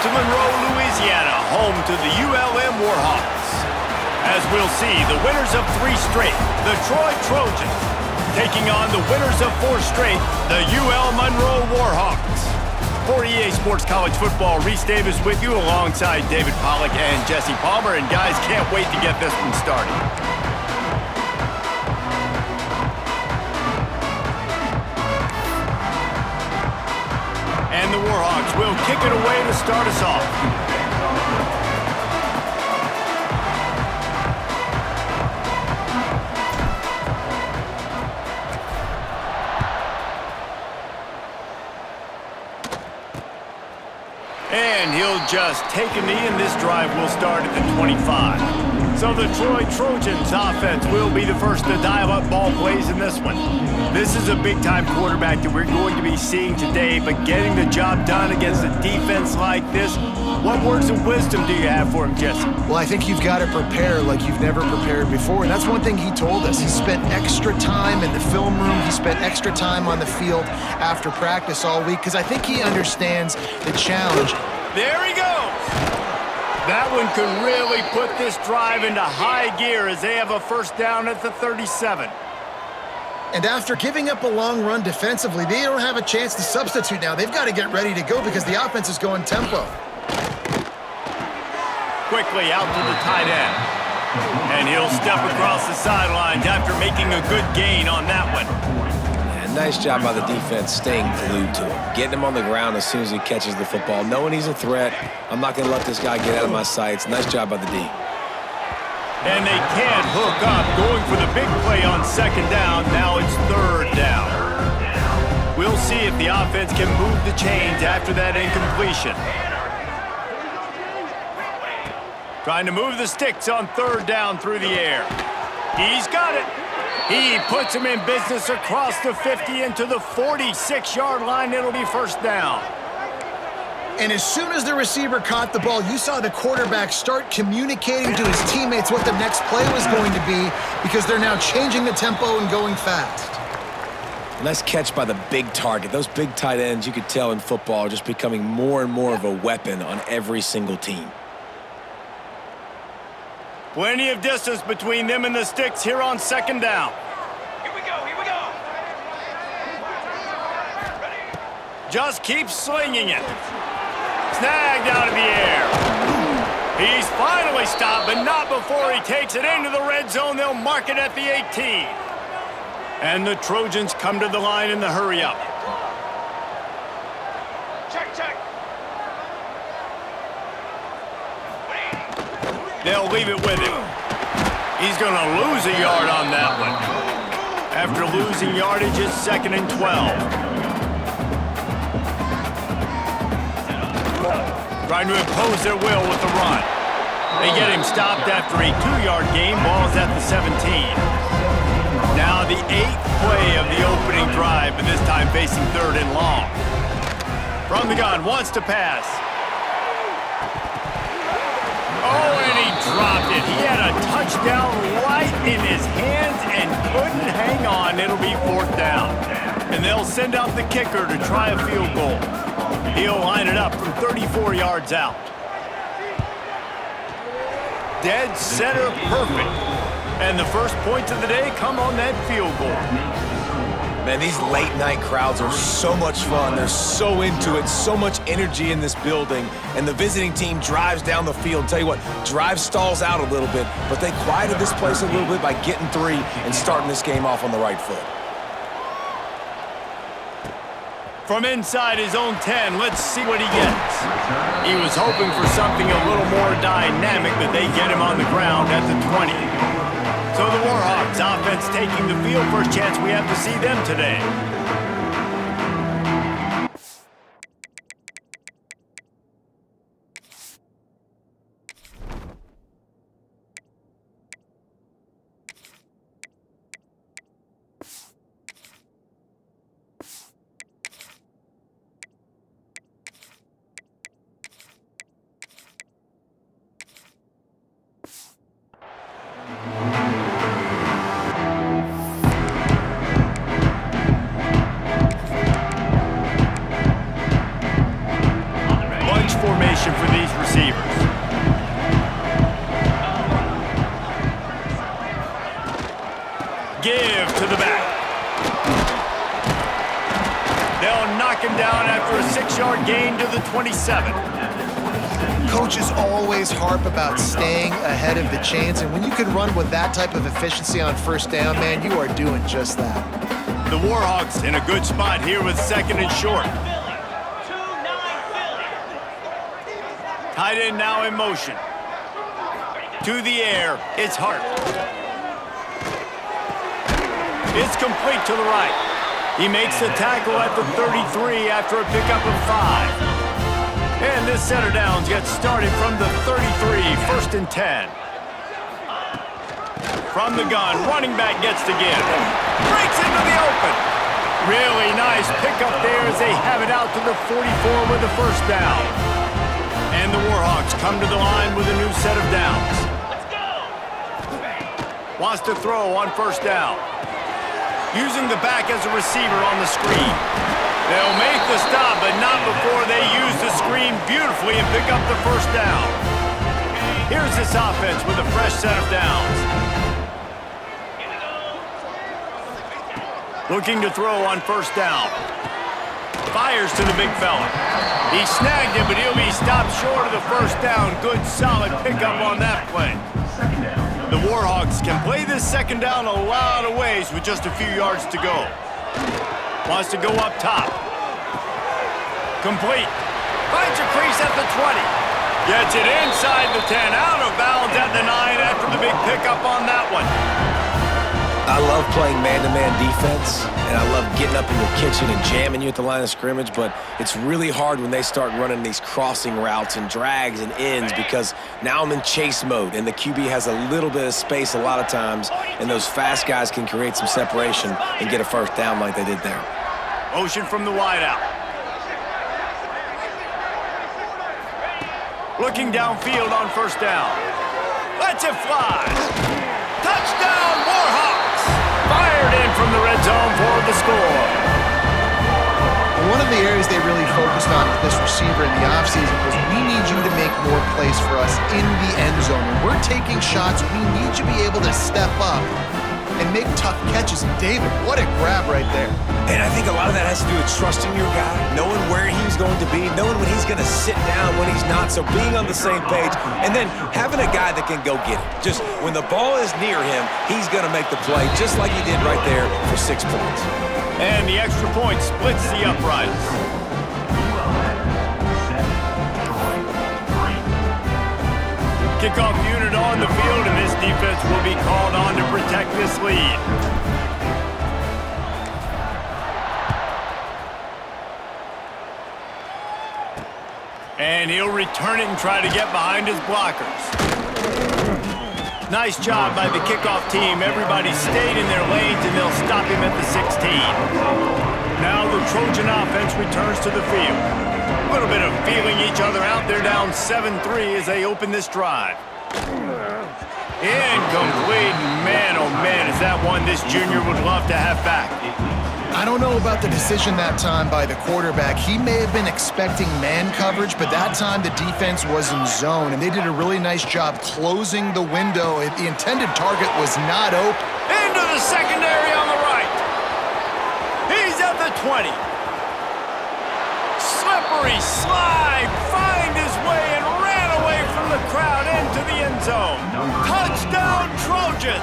to Monroe, Louisiana, home to the ULM Warhawks. As we'll see, the winners of 3 straight, the Troy Trojans, taking on the winners of 4 straight, the UL Monroe Warhawks. For EA Sports College Football, Reese Davis with you alongside David Pollack and Jesse Palmer. And guys, can't wait to get this one started. And the Warhawks will kick it away to start us off. And he'll just take a knee, and this drive will start at the 25. So the Troy Trojans offense will be the first to dial up ball plays in this one. This is a big-time quarterback that we're going to be seeing today, but getting the job done against a defense like this, what words of wisdom do you have for him, Jesse? Well, I think you've got to prepare like you've never prepared before, and that's one thing he told us. He spent extra time in the film room. He spent extra time on the field after practice all week, because I think he understands the challenge. There he goes! That one could really put this drive into high gear as they have a first down at the 37. And after giving up a long run defensively, they don't have a chance to substitute now. They've got to get ready to go because the offense is going tempo. Quickly out to the tight end. And he'll step across the sidelines after making a good gain on that one. And nice job by the defense staying glued to him. Getting him on the ground as soon as he catches the football. Knowing he's a threat, I'm not going to let this guy get out of my sights. Nice job by the D. And they can't hook up, going for the big play on second down. Now it's third down. We'll see if the offense can move the chains after that incompletion. Trying to move the sticks on third down through the air. He's got it. He puts him in business across the 50 into the 46-yard line. It'll be first down. And as soon as the receiver caught the ball, you saw the quarterback start communicating to his teammates what the next play was going to be, because they're now changing the tempo and going fast. Nice catch by the big target. Those big tight ends, you could tell in football, are just becoming more and more of a weapon on every single team. Plenty of distance between them and the sticks here on second down. Here we go, here we go. Ready? Just keep slinging it. Snagged out of the air. He's finally stopped, but not before he takes it into the red zone. They'll mark it at the 18. And the Trojans come to the line in the hurry-up. Check. They'll leave it with him. He's going to lose a yard on that one. After losing yardage, it's 2nd and 12. Trying to impose their will with the run. They get him stopped after a 2-yard gain. Ball's at the 17. Now the 8th play of the opening drive, but this time facing 3rd and long. From the gun, wants to pass. Oh, and he dropped it. He had a touchdown right in his hands and couldn't hang on. It'll be 4th down. And they'll send out the kicker to try a field goal. He'll line it up from 34 yards out. Dead center perfect. And the first points of the day come on that field goal. Man, these late-night crowds are so much fun. They're so into it, so much energy in this building. And the visiting team drives down the field. Tell you what, drive stalls out a little bit, but they quieted this place a little bit by getting 3 and starting this game off on the right foot. From inside his own 10, let's see what he gets. He was hoping for something a little more dynamic, but they get him on the ground at the 20. So the Warhawks offense taking the field. First chance we have to see them today. Give to the back. They'll knock him down after a 6-yard gain to the 27. Coaches always harp about staying ahead of the chains, and when you can run with that type of efficiency on first down, man, you are doing just that. The Warhawks in a good spot here with 2nd and short. Tight end now in motion. To the air, it's Hart. It's complete to the right. He makes the tackle at the 33 after a pickup of 5. And this center downs gets started from the 33, 1st and 10. From the gun, running back gets to give. Breaks into the open. Really nice pickup there as they have it out to the 44 with the 1st down. And the Warhawks come to the line with a new set of downs. Wants to throw on 1st down. Using the back as a receiver on the screen. They'll make the stop, but not before they use the screen beautifully and pick up the 1st down. Here's this offense with a fresh set of downs. Looking to throw on 1st down. Fires to the big fella. He snagged him, but he'll be stopped short of the 1st down. Good, solid pickup on that play. The Warhawks can play this 2nd down a lot of ways with just a few yards to go. Wants to go up top. Complete. Finds a crease at the 20. Gets it inside the 10. Out of bounds at the 9 after the big pickup on that one. I love playing man-to-man defense, and I love getting up in your kitchen and jamming you at the line of scrimmage, but it's really hard when they start running these crossing routes and drags and ends because now I'm in chase mode, and the QB has a little bit of space a lot of times, and those fast guys can create some separation and get a 1st down like they did there. Motion from the wideout. Looking downfield on 1st down. Lets it fly. Touchdown, Warhawks! Fired in from the red zone for the score. One of the areas they really focused on with this receiver in the offseason was we need you to make more plays for us in the end zone. When we're taking shots, we need you to be able to step up and make tough catches. And David, what a grab right there. And I think a lot of that has to do with trusting your guy, knowing where he's going to be, knowing when he's going to sit down, when he's not, so being on the same page, and then having a guy that can go get it. Just when the ball is near him, he's going to make the play, just like he did right there for 6 points. And the extra point splits the uprights. Kickoff unit on the field, and this defense will be called on to protect this lead. And he'll return it and try to get behind his blockers. Nice job by the kickoff team. Everybody stayed in their lanes, and they'll stop him at the 16. Now the Trojan offense returns to the field. A little bit of feeling each other out. They're down 7-3 as they open this drive. Incomplete. Man, oh man, is that one this junior would love to have back. I don't know about the decision that time by the quarterback. He may have been expecting man coverage, but that time the defense was in zone, and they did a really nice job closing the window. The intended target was not open. Into the secondary on the right. He's at the 20. Slippery slide, find his way and ran away from the crowd into the end zone. Touchdown, Trojans!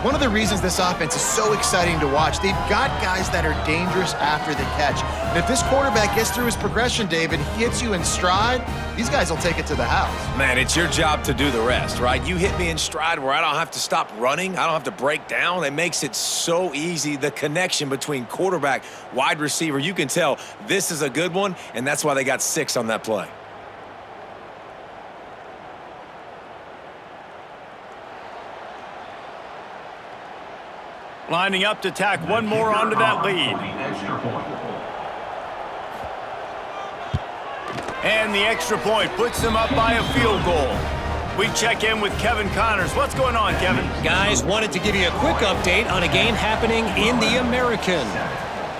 One of the reasons this offense is so exciting to watch, they've got guys that are dangerous after the catch. And if this quarterback gets through his progression, David, he hits you in stride, these guys will take it to the house. Man, it's your job to do the rest, right? You hit me in stride where I don't have to stop running. I don't have to break down. It makes it so easy. The connection between quarterback, wide receiver, you can tell this is a good one, and that's why they got 6 on that play. Lining up to tack one more onto that lead. And the extra point puts them up by a field goal. We check in with Kevin Connors. What's going on, Kevin? Guys, wanted to give you a quick update on a game happening in the American.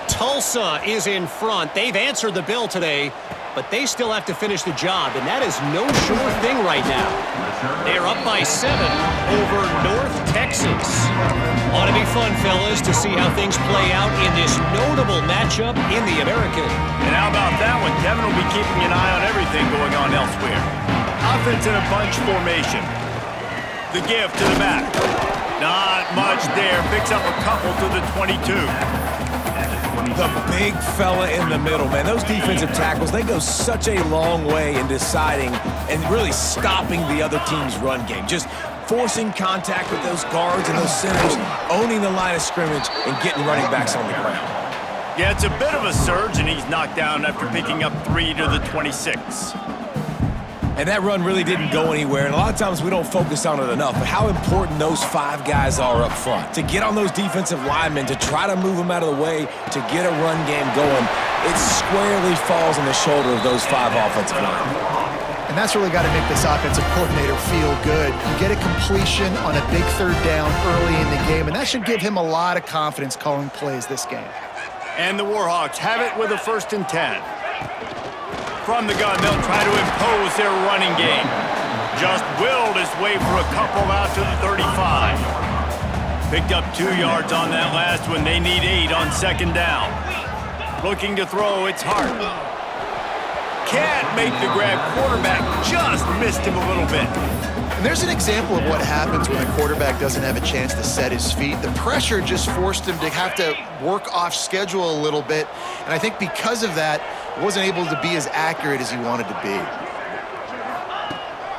Tulsa is in front. They've answered the bell today, but they still have to finish the job, and that is no sure thing right now. They are up by 7 over North Texas. misses. Ought to be fun, fellas, to see how things play out in this notable matchup in the American. And how about that one? Kevin will be keeping an eye on everything going on elsewhere. Offense in a bunch formation. The give to the back. Not much there. Picks up a couple to the 22. The big fella in the middle, man. Those defensive tackles, they go such a long way in deciding and really stopping the other team's run game. Just forcing contact with those guards and those centers, owning the line of scrimmage, and getting running backs on the ground. Yeah, it's a bit of a surge, and he's knocked down after picking up 3 to the 26. And that run really didn't go anywhere, and a lot of times we don't focus on it enough, but how important those 5 guys are up front. To get on those defensive linemen, to try to move them out of the way, to get a run game going, it squarely falls on the shoulder of those 5 offensive linemen. And that's really got to make this offensive coordinator feel good. You get a completion on a big third down early in the game, and that should give him a lot of confidence calling plays this game. And the Warhawks have it with a 1st and 10. From the gun, they'll try to impose their running game. Just willed his way for a couple out to the 35. Picked up 2 yards on that last one. They need 8 on 2nd down. Looking to throw, it's Hart. Can't make the grab. Quarterback just missed him a little bit. And there's an example of what happens when a quarterback doesn't have a chance to set his feet. The pressure just forced him to have to work off schedule a little bit. And I think because of that, he wasn't able to be as accurate as he wanted to be.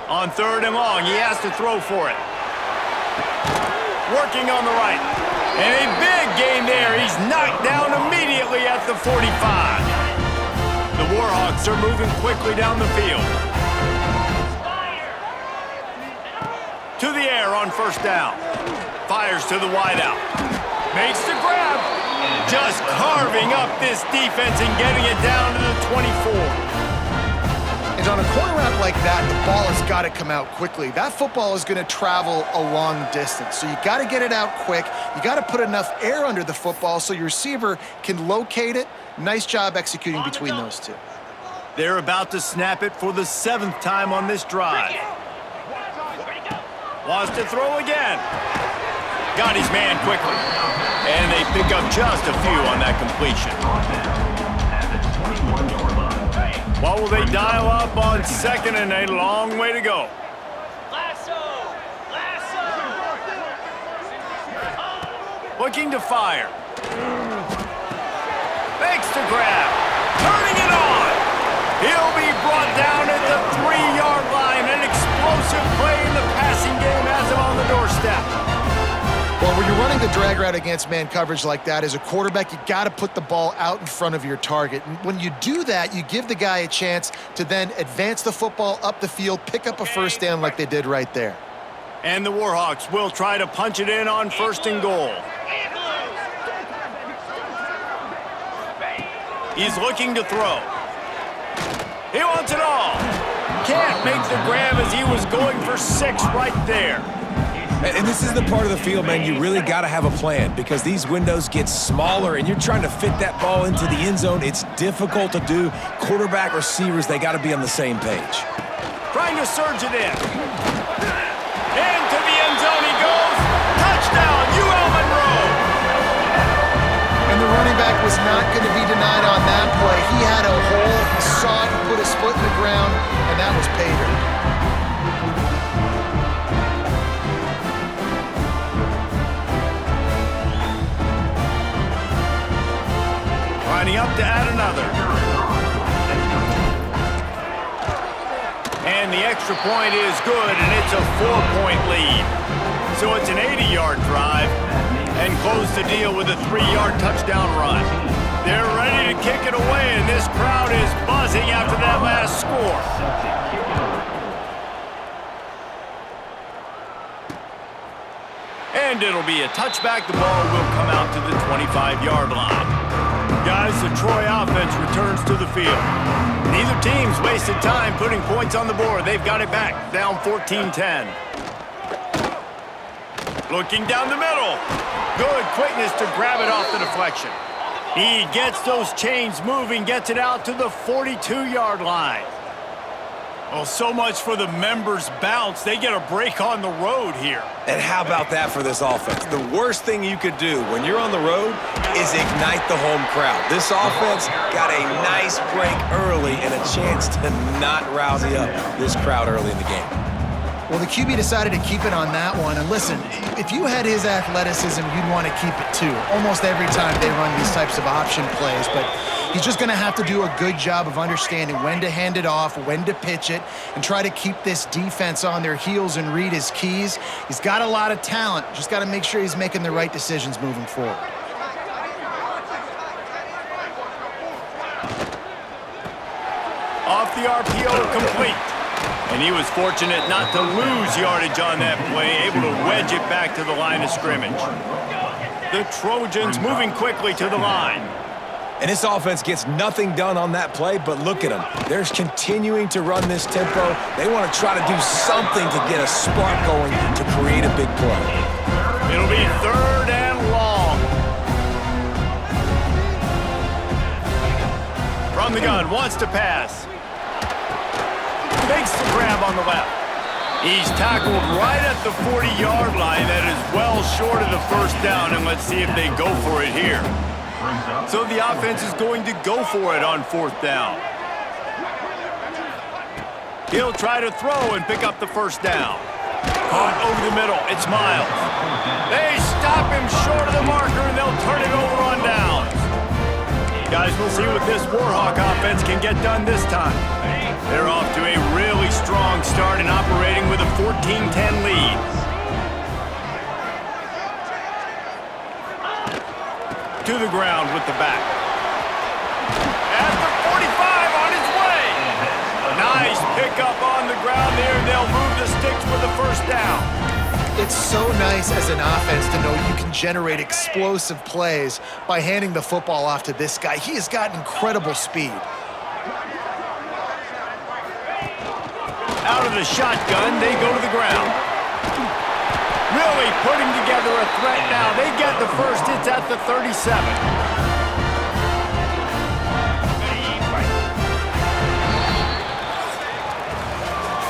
On 3rd and long, he has to throw for it. Working on the right. And a big gain there. He's knocked down immediately at the 45. The Warhawks are moving quickly down the field. To the air on 1st down. Fires to the wideout. Makes the grab. Just carving up this defense and getting it down to the 24. And on a corner route like that, the ball has got to come out quickly. That football is going to travel a long distance. So you got to get it out quick. You got to put enough air under the football so your receiver can locate it. Nice job executing between those two. They're about to snap it for the 7th time on this drive. Wants to throw again. Got his man quickly. And they pick up just a few on that completion. What will they dial up on 2nd and a long way to go? Looking to fire. Makes the grab. Turning it on. He'll be brought down at the 3-yard line. An explosive play in the passing game has him on the doorstep. Well, when you're running the drag route against man coverage like that, as a quarterback, you got to put the ball out in front of your target. And when you do that, you give the guy a chance to then advance the football up the field, pick up a 1st down like they did right there. And the Warhawks will try to punch it in on 1st and goal. He's looking to throw. He wants it all. Can't make the grab as he was going for 6 right there. And this is the part of the field, man, you really got to have a plan because these windows get smaller and you're trying to fit that ball into the end zone. It's difficult to do. Quarterback, receivers, they got to be on the same page. Trying to surge it in. Into the end zone he goes. Touchdown, UL Monroe. And the running back was not going to be denied on that play. He had a hole, he saw it, put his foot in the ground, and that was pay dirt. Lining up to add another. And the extra point is good, and it's a 4-point lead. So it's an 80-yard drive, and close the deal with a 3-yard touchdown run. They're ready to kick it away, and this crowd is buzzing after that last score. And it'll be a touchback. The ball will come out to the 25-yard line. Guys, the Troy offense returns to the field. Neither team's wasted time putting points on the board. They've got it back, down 14-10. Looking down the middle. Good quickness to grab it off the deflection. He gets those chains moving, gets it out to the 42-yard line. Well, so much for the members' bounce. They get a break on the road here. And how about that for this offense? The worst thing you could do when you're on the road is ignite the home crowd. This offense got a nice break early and a chance to not rouse up this crowd early in the game. Well, the QB decided to keep it on that one. And listen, if you had his athleticism, you'd want to keep it too. Almost every time they run these types of option plays. But he's just going to have to do a good job of understanding when to hand it off, when to pitch it, and try to keep this defense on their heels and read his keys. He's got a lot of talent. Just got to make sure he's making the right decisions moving forward. Off the RPO, complete. And he was fortunate not to lose yardage on that play, able to wedge it back to the line of scrimmage. The Trojans moving quickly to the line. And this offense gets nothing done on that play, but look at them. They're continuing to run this tempo. They want to try to do something to get a spark going to create a big play. It'll be 3rd and long. From the gun, wants to pass. Makes the grab on the left. He's tackled right at the 40-yard line. That is well short of the first down, and let's see if they go for it here. So the offense is going to go for it on 4th down. He'll try to throw and pick up the first down. Caught over the middle. It's Miles. They stop him short of the marker, and they'll turn it over on downs. Guys, we'll see what this Warhawk offense can get done this time. They're off to a really strong start and operating with a 14-10 lead. To the ground with the back. At the 45 on his way. Nice pickup on the ground there. They'll move the sticks for the first down. It's so nice as an offense to know you can generate explosive plays by handing the football off to this guy. He has got incredible speed. Out of the shotgun, they go to the ground. Really putting together a threat now. They get the first. It's at the 37.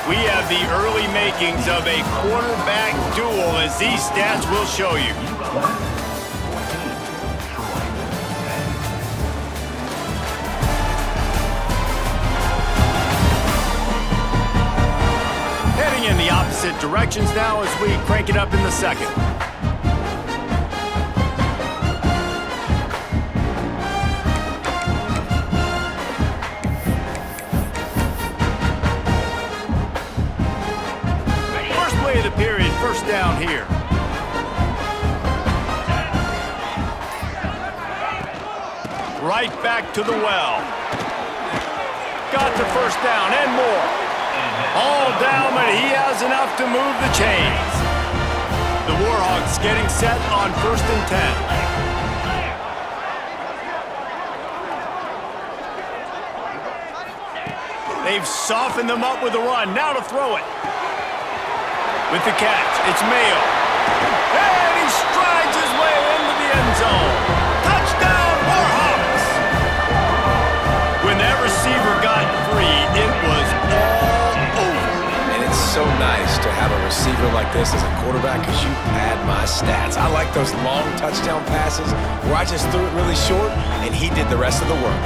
We have the early makings of a quarterback duel, as these stats will show you. Heading in the opposite directions now as we crank it up in the second. First play of the period, first down here. Right back to the well. Got the first down and more. All down, but he has enough to move the chains. The Warhawks getting set on 1st and 10. They've softened them up with a run. Now to throw it. With the catch, it's Mayo. And he strides his way into the end zone. Touchdown, Warhawks! When that receiver got free, it was all over. And it's so nice to have a receiver like this as a quarterback because you pad my stats. I like those long touchdown passes where I just threw it really short and he did the rest of the work.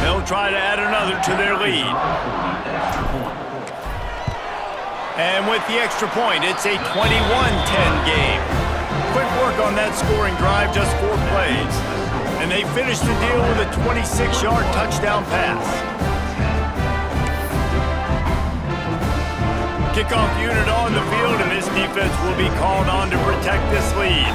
They'll try to add another to their lead. And with the extra point, it's a 21-10 game. Quick work on that scoring drive, just 4 plays. And they finished the deal with a 26-yard touchdown pass. Kickoff unit on the field, and this defense will be called on to protect this lead.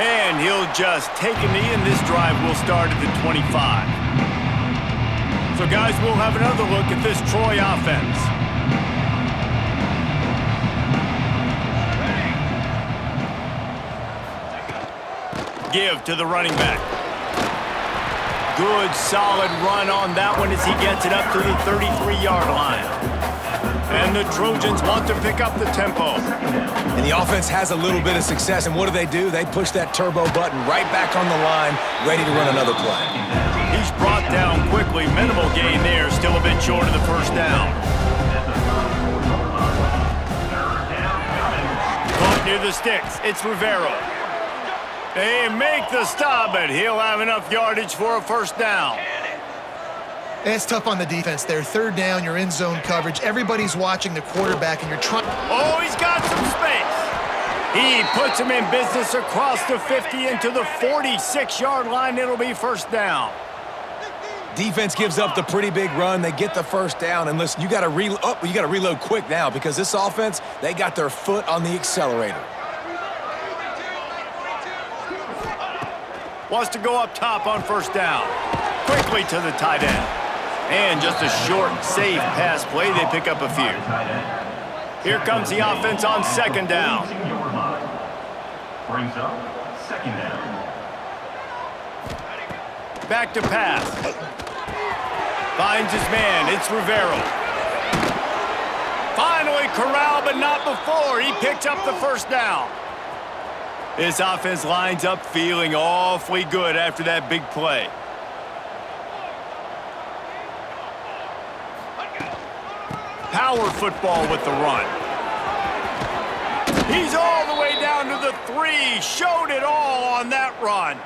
And he'll just take a knee, and this drive will start at the 25. So, guys, we'll have another look at this Troy offense. Give to the running back. Good, solid run on that one as he gets it up to the 33-yard line. And the Trojans want to pick up the tempo. And the offense has a little bit of success, and what do? They push that turbo button right back on the line, ready to run another play. He's brought down quickly. Minimal gain there, still a bit short of the first down. Caught near the sticks. It's Rivero. They make the stop, but he'll have enough yardage for a first down. It's tough on the defense there. Third down, you're in zone coverage. Everybody's watching the quarterback, and you're trying. Oh, he's got some space. He puts him in business across the 50 into the 46-yard line. It'll be first down. Defense gives up the pretty big run. They get the first down, and listen, you got to reload quick now because this offense, they got their foot on the accelerator. Wants to go up top on first down. Quickly to the tight end. And just a short, safe pass play. They pick up a few. Here comes the offense on second down. Brings up second down. Back to pass. Finds his man. It's Rivero. Finally corralled, but not before. He picks up the first down. This offense lines up feeling awfully good after that big play. Power football with the run. He's all the way down to the 3. Showed it all on that run.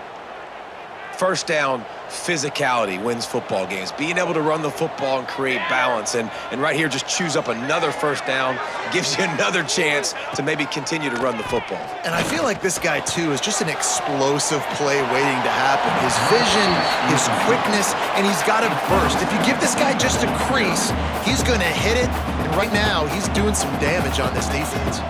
First down, physicality wins football games. Being able to run the football and create balance. And right here, just choose up another first down. Gives you another chance to maybe continue to run the football. And I feel like this guy, too, is just an explosive play waiting to happen. His vision, his quickness, and he's got a burst. If you give this guy just a crease, he's going to hit it. And right now, he's doing some damage on this defense.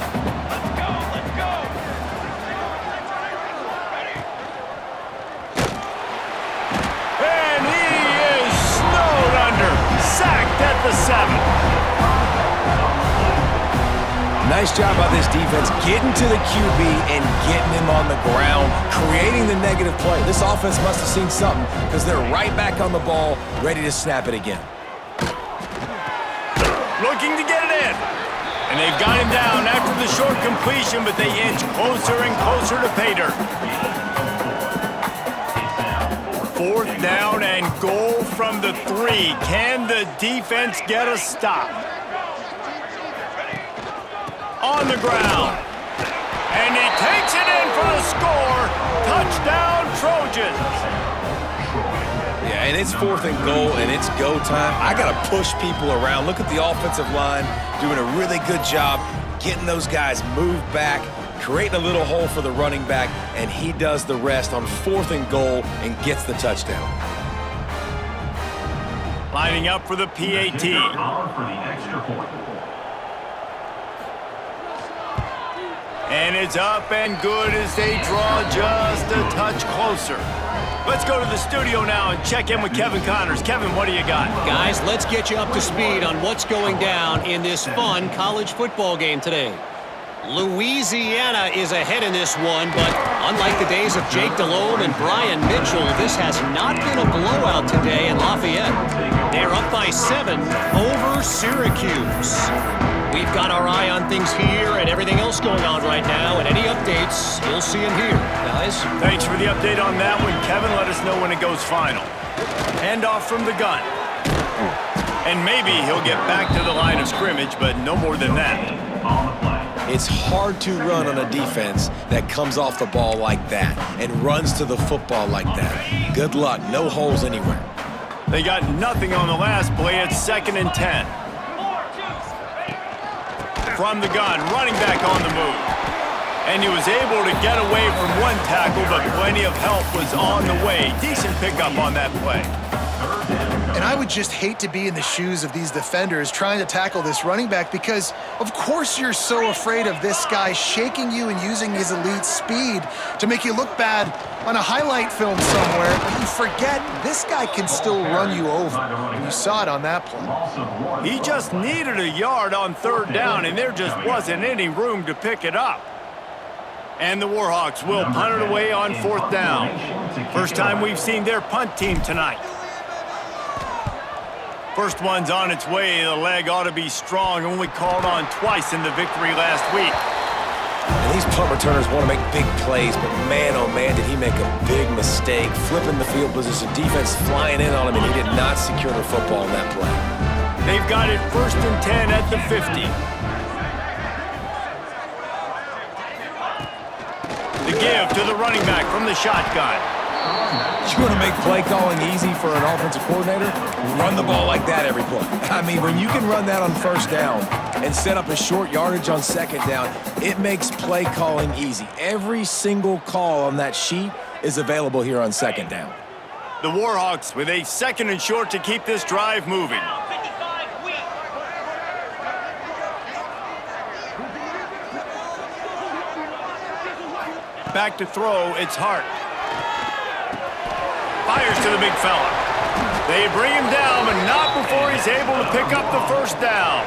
At the 7. Nice job by this defense getting to the QB and getting him on the ground, creating the negative play. This offense must have seen something because they're right back on the ball, ready to snap it again. Looking to get it in. And they've got him down after the short completion, but they inch closer and closer to pay dirt. Fourth down and goal from the 3. Can the defense get a stop? On the ground. And he takes it in for the score. Touchdown, Trojans. Yeah, and it's 4th and goal, and it's go time. I got to push people around. Look at the offensive line doing a really good job getting those guys moved back, creating a little hole for the running back, and he does the rest on 4th and goal and gets the touchdown. Lining up for the PAT. For the extra point. And it's up and good as they draw just a touch closer. Let's go to the studio now and check in with Kevin Connors. Kevin, what do you got? Guys, let's get you up to speed on what's going down in this fun college football game today. Louisiana is ahead in this one, but unlike the days of Jake Delhomme and Brian Mitchell, this has not been a blowout today in Lafayette. They're up by 7 over Syracuse. We've got our eye on things here and everything else going on right now, and any updates, you'll see them here. Guys? Thanks for the update on that one, Kevin. Let us know when it goes final. Handoff from the gun. And maybe he'll get back to the line of scrimmage, but no more than that. It's hard to run on a defense that comes off the ball like that and runs to the football like that. Good luck. No holes anywhere. They got nothing on the last play. It's 2nd and 10. From the gun, running back on the move. And he was able to get away from one tackle, but plenty of help was on the way. Decent pickup on that play. And I would just hate to be in the shoes of these defenders trying to tackle this running back because, of course, you're so afraid of this guy shaking you and using his elite speed to make you look bad on a highlight film somewhere. But you forget this guy can still run you over. And you saw it on that play. He just needed a yard on 3rd down, and there just wasn't any room to pick it up. And the Warhawks will punt it away on 4th down. First time we've seen their punt team tonight. First one's on its way. The leg ought to be strong. Only called on twice in the victory last week. And these punt returners want to make big plays, but man, oh man, did he make a big mistake. Flipping the field position, defense flying in on him, and he did not secure the football in that play. They've got it 1st and 10 at the 50. The give to the running back from the shotgun. You want to make play calling easy for an offensive coordinator? Run the ball like that every play. I mean, when you can run that on 1st down and set up a short yardage on 2nd down, it makes play calling easy. Every single call on that sheet is available here on 2nd down. The Warhawks with a 2nd and short to keep this drive moving. Back to throw, it's Hart. Fires to the big fella. They bring him down, but not before he's able to pick up the 1st down.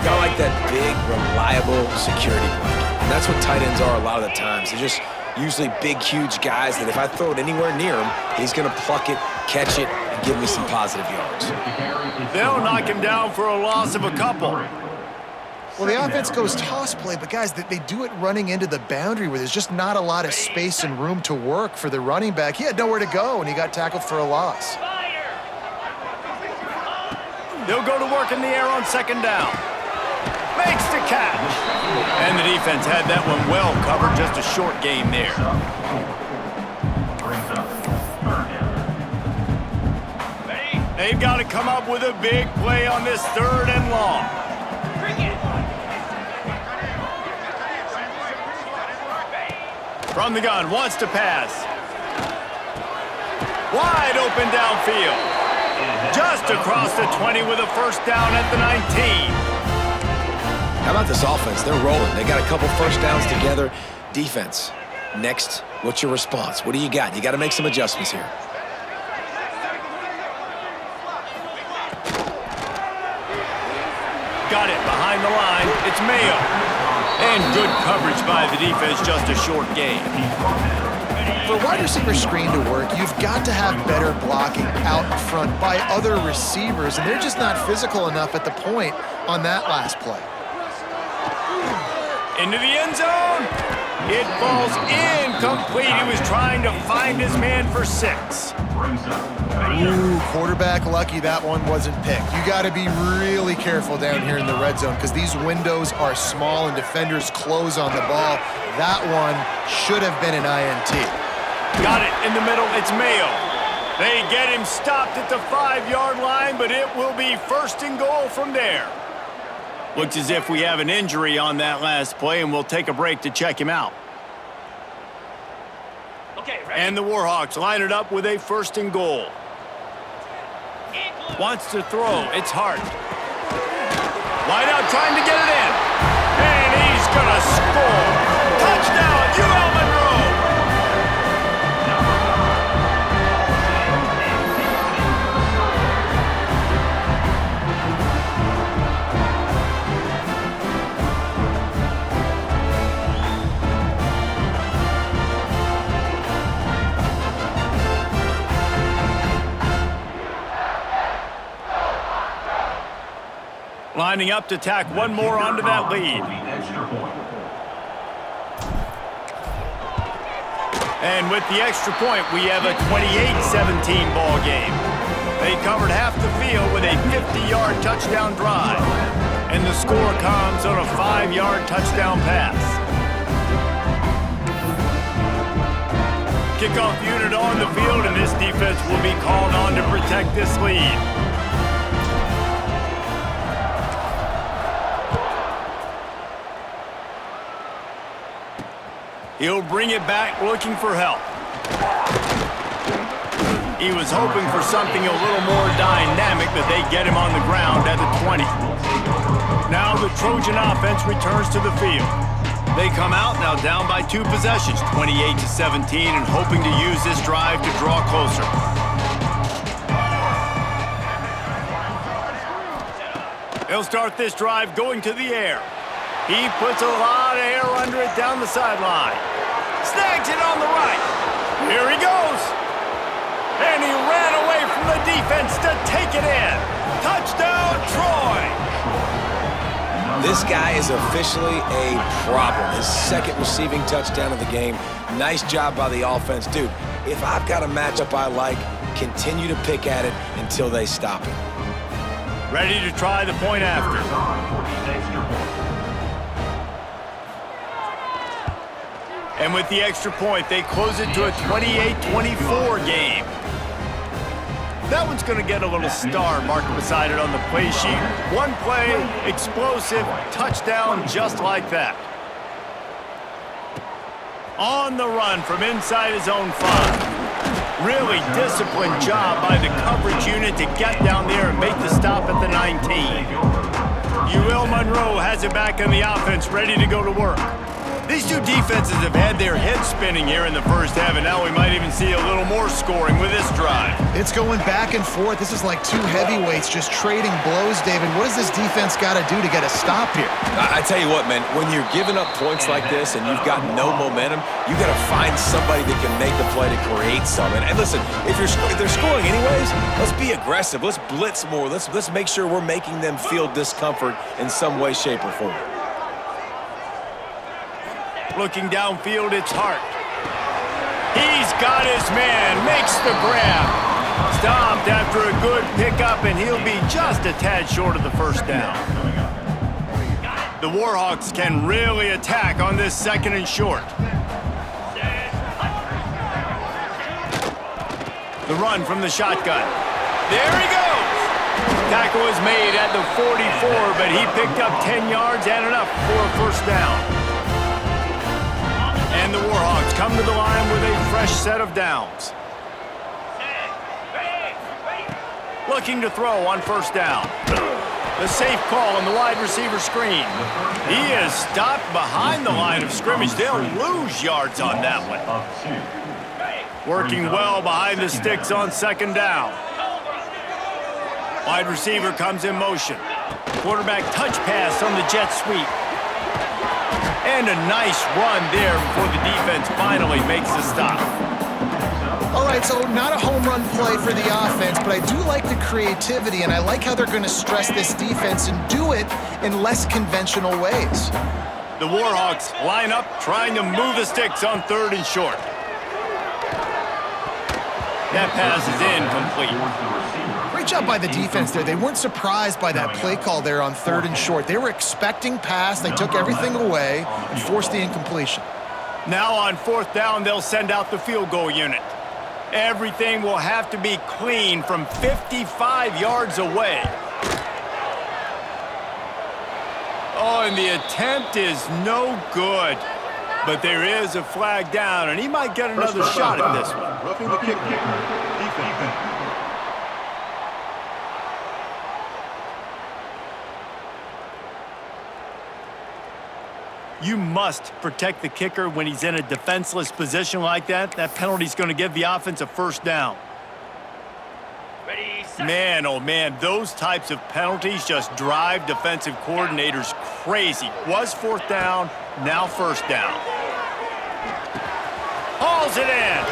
Got like that big, reliable security blanket. And that's what tight ends are a lot of the times. They're just usually big, huge guys that if I throw it anywhere near him, he's going to pluck it, catch it, and give me some positive yards. They'll knock him down for a loss of a couple. Well, the offense goes toss play, but guys, they do it running into the boundary where there's just not a lot of space and room to work for the running back. He had nowhere to go, and he got tackled for a loss. They'll go to work in the air on 2nd down. Makes the catch. And the defense had that one well covered, just a short game there. They've got to come up with a big play on this 3rd and long. From the gun, wants to pass. Wide open downfield. Just across the 20 with a 1st down at the 19. How about this offense? They're rolling. They got a couple 1st downs together. Defense, next, what's your response? What do you got? You got to make some adjustments here. Got it behind the line. It's Mayo. And good coverage by the defense, just a short gain. For a wide receiver screen to work, you've got to have better blocking out in front by other receivers, and they're just not physical enough at the point on that last play. Into the end zone. It falls incomplete. He was trying to find his man for 6. Ooh, quarterback lucky that one wasn't picked. You got to be really careful down here in the red zone because these windows are small and defenders close on the ball. That one should have been an INT. Got it in the middle. It's Mayo. They get him stopped at the 5-yard line, but it will be 1st and goal from there. Looks as if we have an injury on that last play, and we'll take a break to check him out. Okay, ready? And the Warhawks line it up with a 1st and goal. Wants to throw. It's Hart. Wide out trying to get it in. And he's going to score. Touchdown, UL Monroe. Lining up to tack one more onto that lead. And with the extra point, we have a 28-17 ball game. They covered half the field with a 50-yard touchdown drive. And the score comes on a 5-yard touchdown pass. Kickoff unit on the field, and this defense will be called on to protect this lead. He'll bring it back looking for help. He was hoping for something a little more dynamic, but they get him on the ground at the 20. Now the Trojan offense returns to the field. They come out now down by 2 possessions, 28-17, and hoping to use this drive to draw closer. They'll start this drive going to the air. He puts a lot of air under it down the sideline. Snags it on the right. Here he goes. And he ran away from the defense to take it in. Touchdown, Troy. This guy is officially a problem. His second receiving touchdown of the game. Nice job by the offense. Dude, if I've got a matchup I like, continue to pick at it until they stop it. Ready to try the point after. And with the extra point, they close it to a 28-24 game. That one's going to get a little star marked beside it on the play sheet. One play, explosive, touchdown just like that. On the run from inside his own 5. Really disciplined job by the coverage unit to get down there and make the stop at the 19. Monroe has it back in the offense, ready to go to work. These two defenses have had their heads spinning here in the first half, and now we might even see a little more scoring with this drive. It's going back and forth. This is like two heavyweights just trading blows, David. What does this defense got to do to get a stop here? I tell you what, man, when you're giving up points like this and you've got no momentum, you got to find somebody that can make the play to create something. And listen, if they're scoring anyways, let's be aggressive. Let's blitz more. Let's make sure we're making them feel discomfort in some way, shape, or form. Looking downfield, it's Hart. He's got his man, makes the grab. Stopped after a good pickup, and he'll be just a tad short of the first down. The Warhawks can really attack on this 2nd and short. The run from the shotgun. There he goes. Tackle was made at the 44, but he picked up 10 yards and enough for a first down. And the Warhawks come to the line with a fresh set of downs. Looking to throw on first down. The safe call on the wide receiver screen. He is stopped behind the line of scrimmage. They'll lose yards on that one. Working well behind the sticks on 2nd down. Wide receiver comes in motion. Quarterback touch pass on the jet sweep. And a nice run there before the defense finally makes the stop. All right, so not a home run play for the offense, but I do like the creativity, and I like how they're going to stress this defense and do it in less conventional ways. The Warhawks line up, trying to move the sticks on 3rd and short. That pass is incomplete. Great job by the defense there. They weren't surprised by that play call there on 3rd and short. They were expecting pass. They took everything away and forced the incompletion. Now on 4th down, they'll send out the field goal unit. Everything will have to be clean from 55 yards away. Oh, and the attempt is no good. But there is a flag down, and he might get another shot at this one. Roughing the kicker. Defense. You must protect the kicker when he's in a defenseless position like that. That penalty's going to give the offense a first down. Man, oh man, those types of penalties just drive defensive coordinators crazy. Was 4th down, now first down. Hauls it in.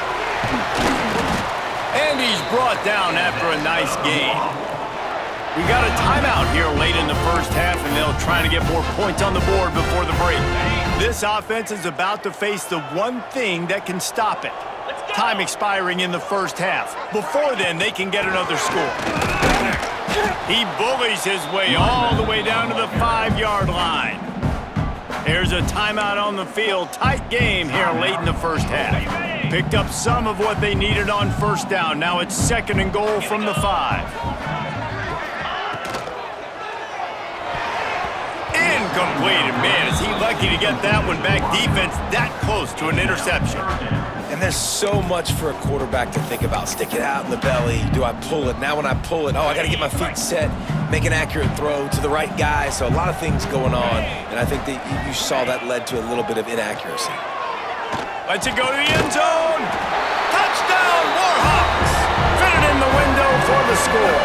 And he's brought down after a nice game. We got a timeout here late in the first half, and they'll try to get more points on the board before the break. This offense is about to face the one thing that can stop it. Time expiring in the first half. Before then, they can get another score. He bullies his way all the way down to the 5-yard line. There's a timeout on the field. Tight game here late in the first half. Picked up some of what they needed on first down. Now it's 2nd and goal from the 5. Incomplete. Man, is he lucky to get that one back. Defense that close to an interception. And there's so much for a quarterback to think about. Stick it out in the belly. Do I pull it? Now when I pull it, oh, I got to get my feet set, make an accurate throw to the right guy. So a lot of things going on, and I think that you saw that led to a little bit of inaccuracy. Lets it go to the end zone. Touchdown, Warhawks. Fit it in the window for the score.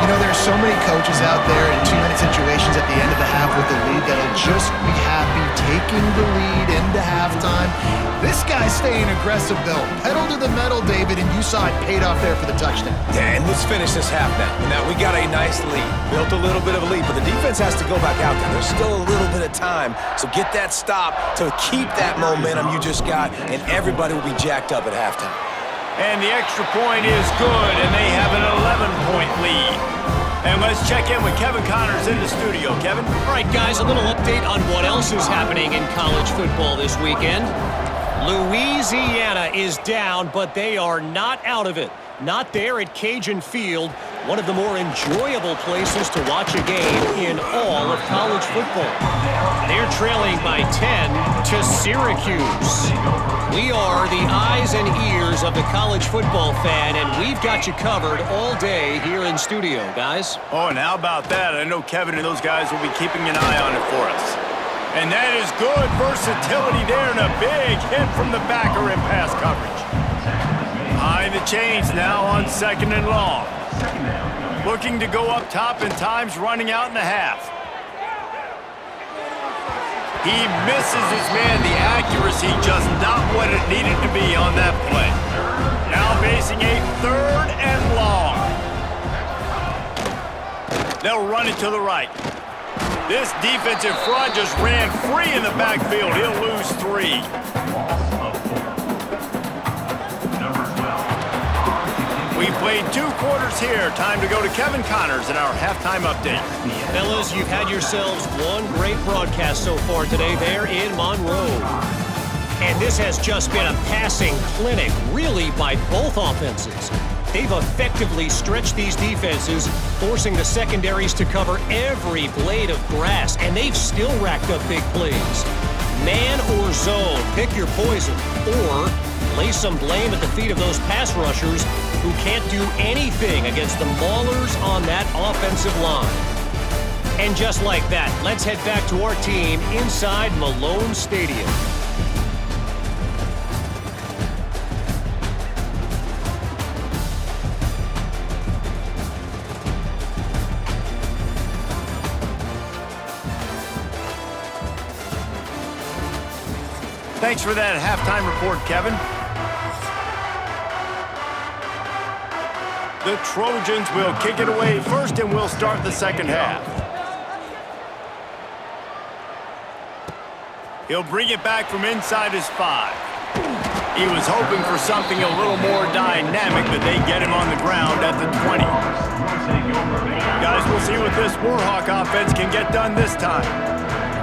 You know, there's so many coaches out there in 2-minute situations at the end of the half with the lead that'll just be happy taking the lead into halftime. This guy's staying aggressive, though. Pedal to the metal, David, and you saw it paid off there for the touchdown. Yeah, and let's finish this half now. Now, we got a nice lead. Built a little bit of a lead, but the defense has to go back out there. There's still a little bit of time, so get that stop to keep that momentum you just got, and everybody will be jacked up at halftime. And the extra point is good, and they have an 11-point lead. And let's check in with Kevin Connors in the studio. Kevin? All right, guys, a little update on what else is happening in college football this weekend. Louisiana is down, but they are not out of it. Not there at Cajun Field, one of the more enjoyable places to watch a game in all of college football. They're trailing by 10 to Syracuse. We are the eyes and ears of the college football fan, and we've got you covered all day here in studio, guys. Oh, and how about that? I know Kevin and those guys will be keeping an eye on it for us. And that is good versatility there, and a big hit from the backer in pass coverage. Behind the chains now on 2nd and long. Looking to go up top, and time's running out in the half. He misses his man. The accuracy just not what it needed to be on that play. Now facing a 3rd and long. They'll run it to the right. This defensive front just ran free in the backfield. He'll lose 3. We played 2 quarters here. Time to go to Kevin Connors in our halftime update. Fellas, you've had yourselves one great broadcast so far today there in Monroe. And this has just been a passing clinic, really, by both offenses. They've effectively stretched these defenses, forcing the secondaries to cover every blade of grass, and they've still racked up big plays. Man or zone, pick your poison, or lay some blame at the feet of those pass rushers who can't do anything against the maulers on that offensive line. And just like that, let's head back to our team inside Malone Stadium. Thanks for that halftime report, Kevin. The Trojans will kick it away first, and we'll start the second half. He'll bring it back from inside his 5. He was hoping for something a little more dynamic, but they get him on the ground at the 20. Guys, we'll see what this Warhawk offense can get done this time.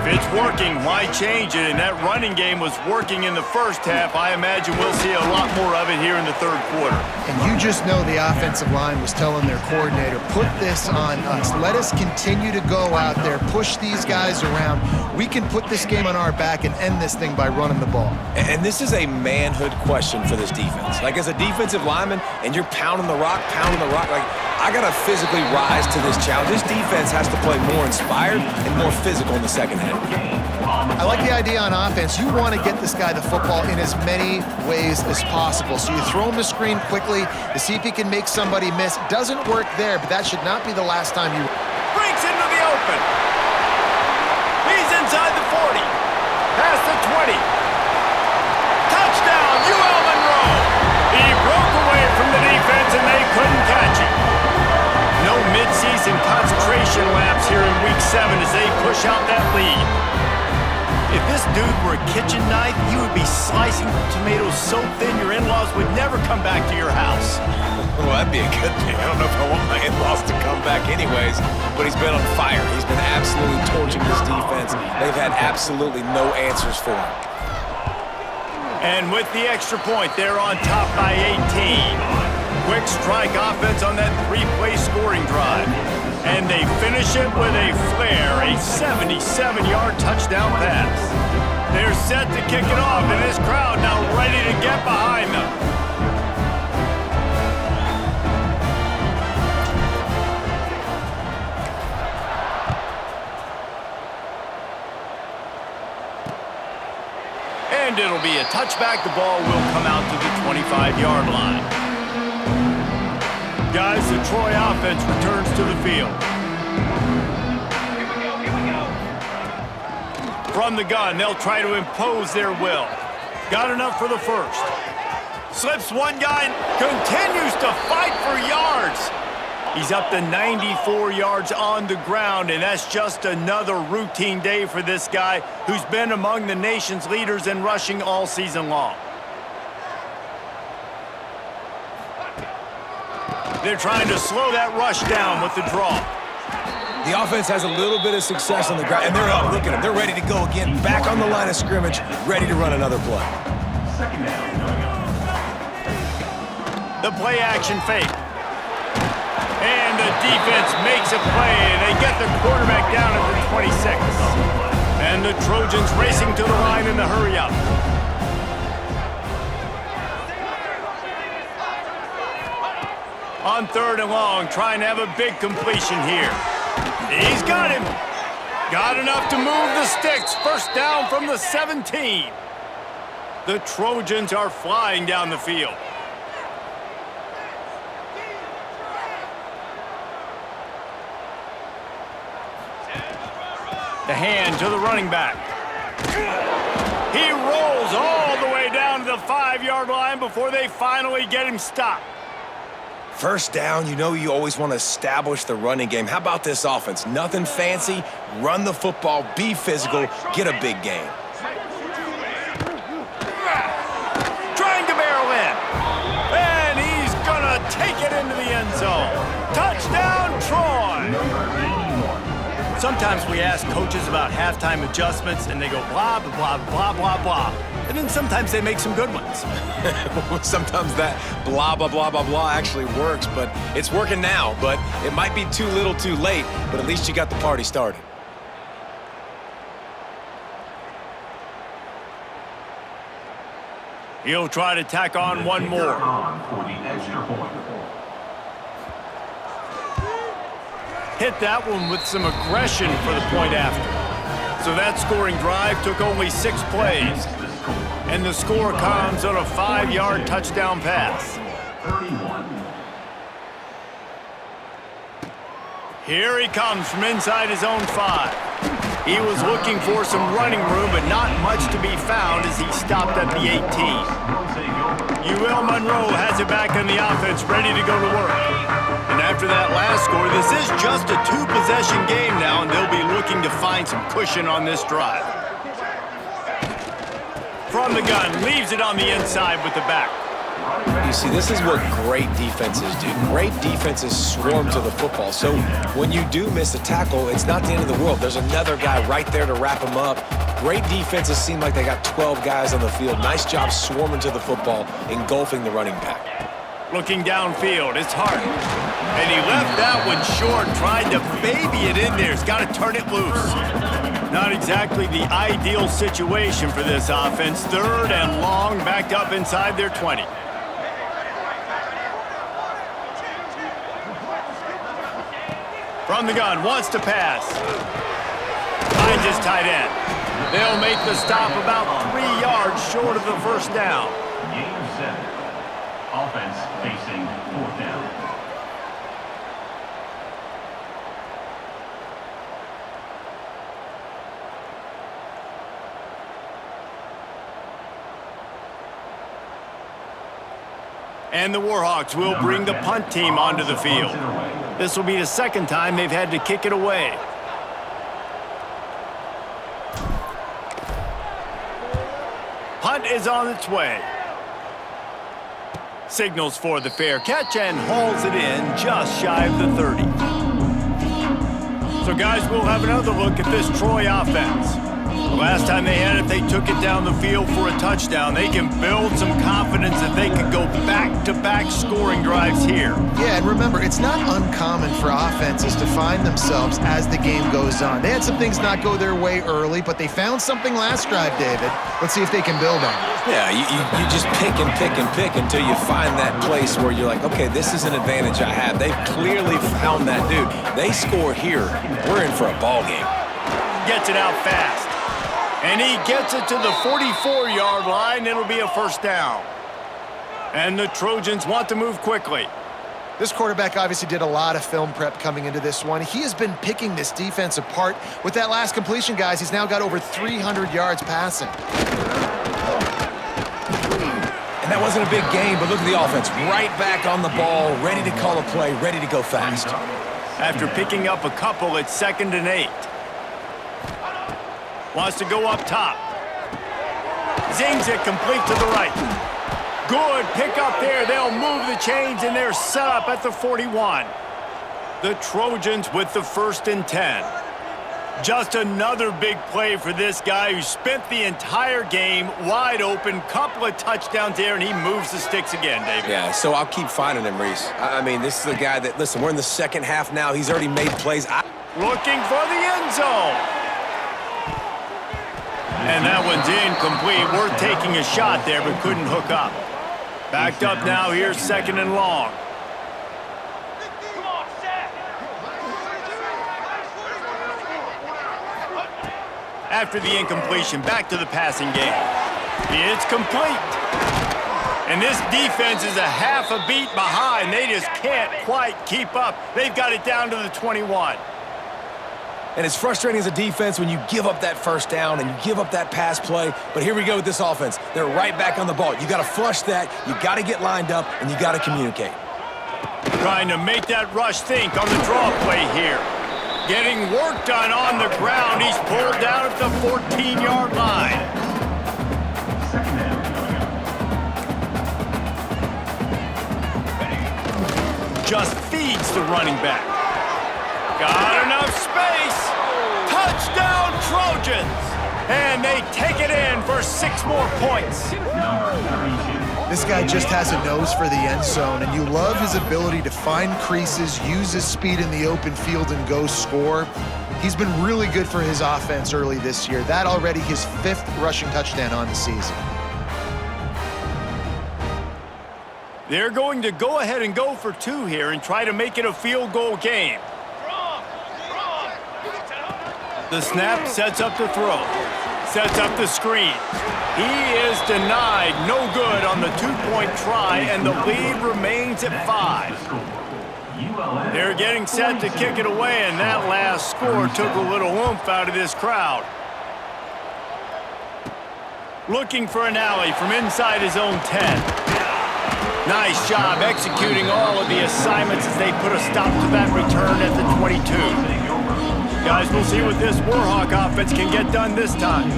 If it's working, why change it? And that running game was working in the first half. I imagine we'll see a lot more of it here in the 3rd quarter. And you just know the offensive line was telling their coordinator, put this on us. Let us continue to go out there, push these guys around. We can put this game on our back and end this thing by running the ball. And this is a manhood question for this defense. Like, as a defensive lineman, and you're pounding the rock, like, I got to physically rise to this challenge. This defense has to play more inspired and more physical in the second half. I like the idea on offense. You want to get this guy the football in as many ways as possible. So you throw him the screen quickly to see if he can make somebody miss. Doesn't work there, but that should not be the last time you... Breaks into the open. He's inside the 40. Past the 20. Touchdown, UL Monroe. He broke away from the defense, and they couldn't catch him. No mid-season concentration laps here in Week 7 as they push out that lead. If this dude were a kitchen knife, you would be slicing tomatoes so thin your in-laws would never come back to your house. Well, that'd be a good thing. I don't know if I want my in-laws to come back anyways, but he's been on fire. He's been absolutely torching this defense. They've had absolutely no answers for him. And with the extra point, they're on top by 18. Quick strike offense on that 3-play scoring drive. And they finish it with a flair, a 77-yard touchdown pass. They're set to kick it off, and this crowd now ready to get behind them. And it'll be a touchback. The ball will come out to the 25-yard line. Guys, the Troy offense returns to the field. Here we go, here we go. From the gun, they'll try to impose their will. Got enough for the first. Slips one guy and continues to fight for yards. He's up to 94 yards on the ground, and that's just another routine day for this guy who's been among the nation's leaders in rushing all season long. They're trying to slow that rush down with the draw. The offense has a little bit of success on the ground, and they're up. Look at them. They're ready to go again. Back on the line of scrimmage, ready to run another play. The play action fake. And the defense makes a play. They get the quarterback down at the 26. And the Trojans racing to the line in the hurry up. On 3rd and long, trying to have a big completion here. He's got him. Got enough to move the sticks. First down from the 17. The Trojans are flying down the field. The hand to the running back. He rolls all the way down to the 5-yard line before they finally get him stopped. First down, you know you always want to establish the running game. How about this offense? Nothing fancy. Run the football, be physical, get a big gain. Trying to barrel in. And he's going to take it into the end zone. Touchdown, Troy! Sometimes we ask coaches about halftime adjustments, and they go blah, blah, blah, blah, blah, blah. And then sometimes they make some good ones. Sometimes that blah, blah, blah, blah, blah actually works, but it's working now. But it might be too little too late, but at least you got the party started. He'll try to tack on one more. Hit that one with some aggression for the point after. So that scoring drive took only 6 plays. And the score comes on a 5-yard touchdown pass. Here he comes from inside his own 5. He was looking for some running room, but not much to be found as he stopped at the 18. Monroe has it back in the offense, ready to go to work. And after that last score, this is just a 2-possession game now, and they'll be looking to find some cushion on this drive. From the gun, leaves it on the inside with the back. You see, this is what great defenses do. Great defenses swarm to the football. So when you do miss a tackle, it's not the end of the world. There's another guy right there to wrap him up. Great defenses seem like they got 12 guys on the field. Nice job swarming to the football, engulfing the running back. Looking downfield, it's hard. And he left that one short, tried to baby it in there. He's got to turn it loose. Not exactly the ideal situation for this offense. 3rd and long, backed up inside their 20. From the gun, wants to pass. Finds his tight end. They'll make the stop about 3 yards short of the first down. Game 7. Offense facing 4th down. And the Warhawks will bring the punt team onto the field. This will be the 2nd time they've had to kick it away. Punt is on its way. Signals for the fair catch and hauls it in just shy of the 30. So guys, we'll have another look at this Troy offense. The last time they had it, they took it down the field for a touchdown. They can build some confidence that they could go back-to-back scoring drives here. Yeah, and remember, it's not uncommon for offenses to find themselves as the game goes on. They had some things not go their way early, but they found something last drive, David. Let's see if they can build on it. Yeah, you just pick and pick and pick until you find that place where you're like, okay, this is an advantage I have. They've clearly found that dude. They score here, we're in for a ball game. Gets it out fast. And he gets it to the 44-yard line. It'll be a first down. And the Trojans want to move quickly. This quarterback obviously did a lot of film prep coming into this one. He has been picking this defense apart. With that last completion, guys, he's now got over 300 yards passing. And that wasn't a big game, but look at the offense. Right back on the ball, ready to call a play, ready to go fast. After picking up a couple, it's 2nd and 8. Wants to go up top. Zings it complete to the right. Good pick up there. They'll move the chains, and they're set up at the 41. The Trojans with the 1st and 10. Just another big play for this guy who spent the entire game wide open. Couple of touchdowns there, and he moves the sticks again, David. Yeah, so I'll keep finding him, Reese. I mean, this is the guy that, listen, we're in the second half now. He's already made plays. Looking for the end zone. And that one's incomplete. Worth taking a shot there, but couldn't hook up. Backed up now. Here's 2nd and long. After the incompletion, back to the passing game. It's complete. And this defense is a half a beat behind. They just can't quite keep up. They've got it down to the 21. And it's frustrating as a defense when you give up that first down and you give up that pass play. But here we go with this offense. They're right back on the ball. You got to flush that. You got to get lined up, and you got to communicate. Trying to make that rush think on the draw play here. Getting work done on the ground. He's pulled down at the 14-yard line. Just feeds the running back. Got enough space. Touchdown, Trojans. And they take it in for 6 more points. This guy just has a nose for the end zone, and you love his ability to find creases, use his speed in the open field, and go score. He's been really good for his offense early this year. That already his 5th rushing touchdown on the season. They're going to go ahead and go for 2 here and try to make it a field goal game. The snap sets up the throw. Sets up the screen. He is denied. No good on the 2-point try, and the lead remains at 5. They're getting set to kick it away, and that last score took a little oomph out of this crowd. Looking for an alley from inside his own 10. Nice job executing all of the assignments as they put a stop to that return at the 22. Guys, we'll see what this Warhawk offense can get done this time.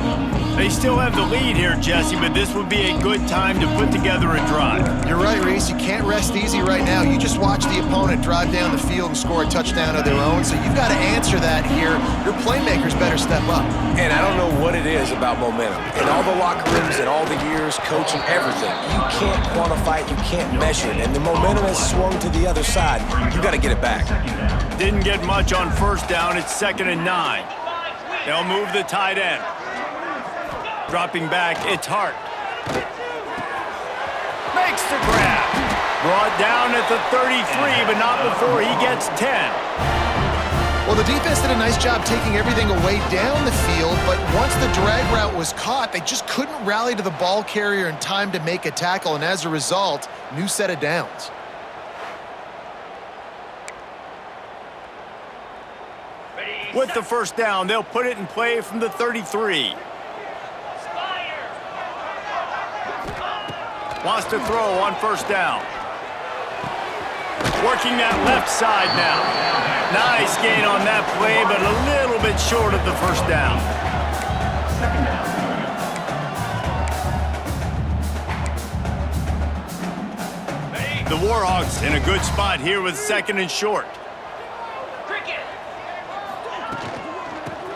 They still have the lead here, Jesse, but this would be a good time to put together a drive. You're right, Reese. You can't rest easy right now. You just watch the opponent drive down the field and score a touchdown of their own, so you've got to answer that here. Your playmakers better step up. And I don't know what it is about momentum. In all the locker rooms and all the years, coaching, everything, you can't quantify it, you can't measure it. And the momentum has swung to the other side. You got to get it back. Didn't get much on 1st down. It's 2nd and 9. They'll move the tight end. Dropping back, it's Hart. Makes the grab. Brought down at the 33, but not before he gets 10. Well, the defense did a nice job taking everything away down the field, but once the drag route was caught, they just couldn't rally to the ball carrier in time to make a tackle, and as a result, new set of downs. With the 1st down, they'll put it in play from the 33. Wants to throw on 1st down. Working that left side now. Nice gain on that play, but a little bit short of the 1st down. The Warhawks in a good spot here with 2nd and short.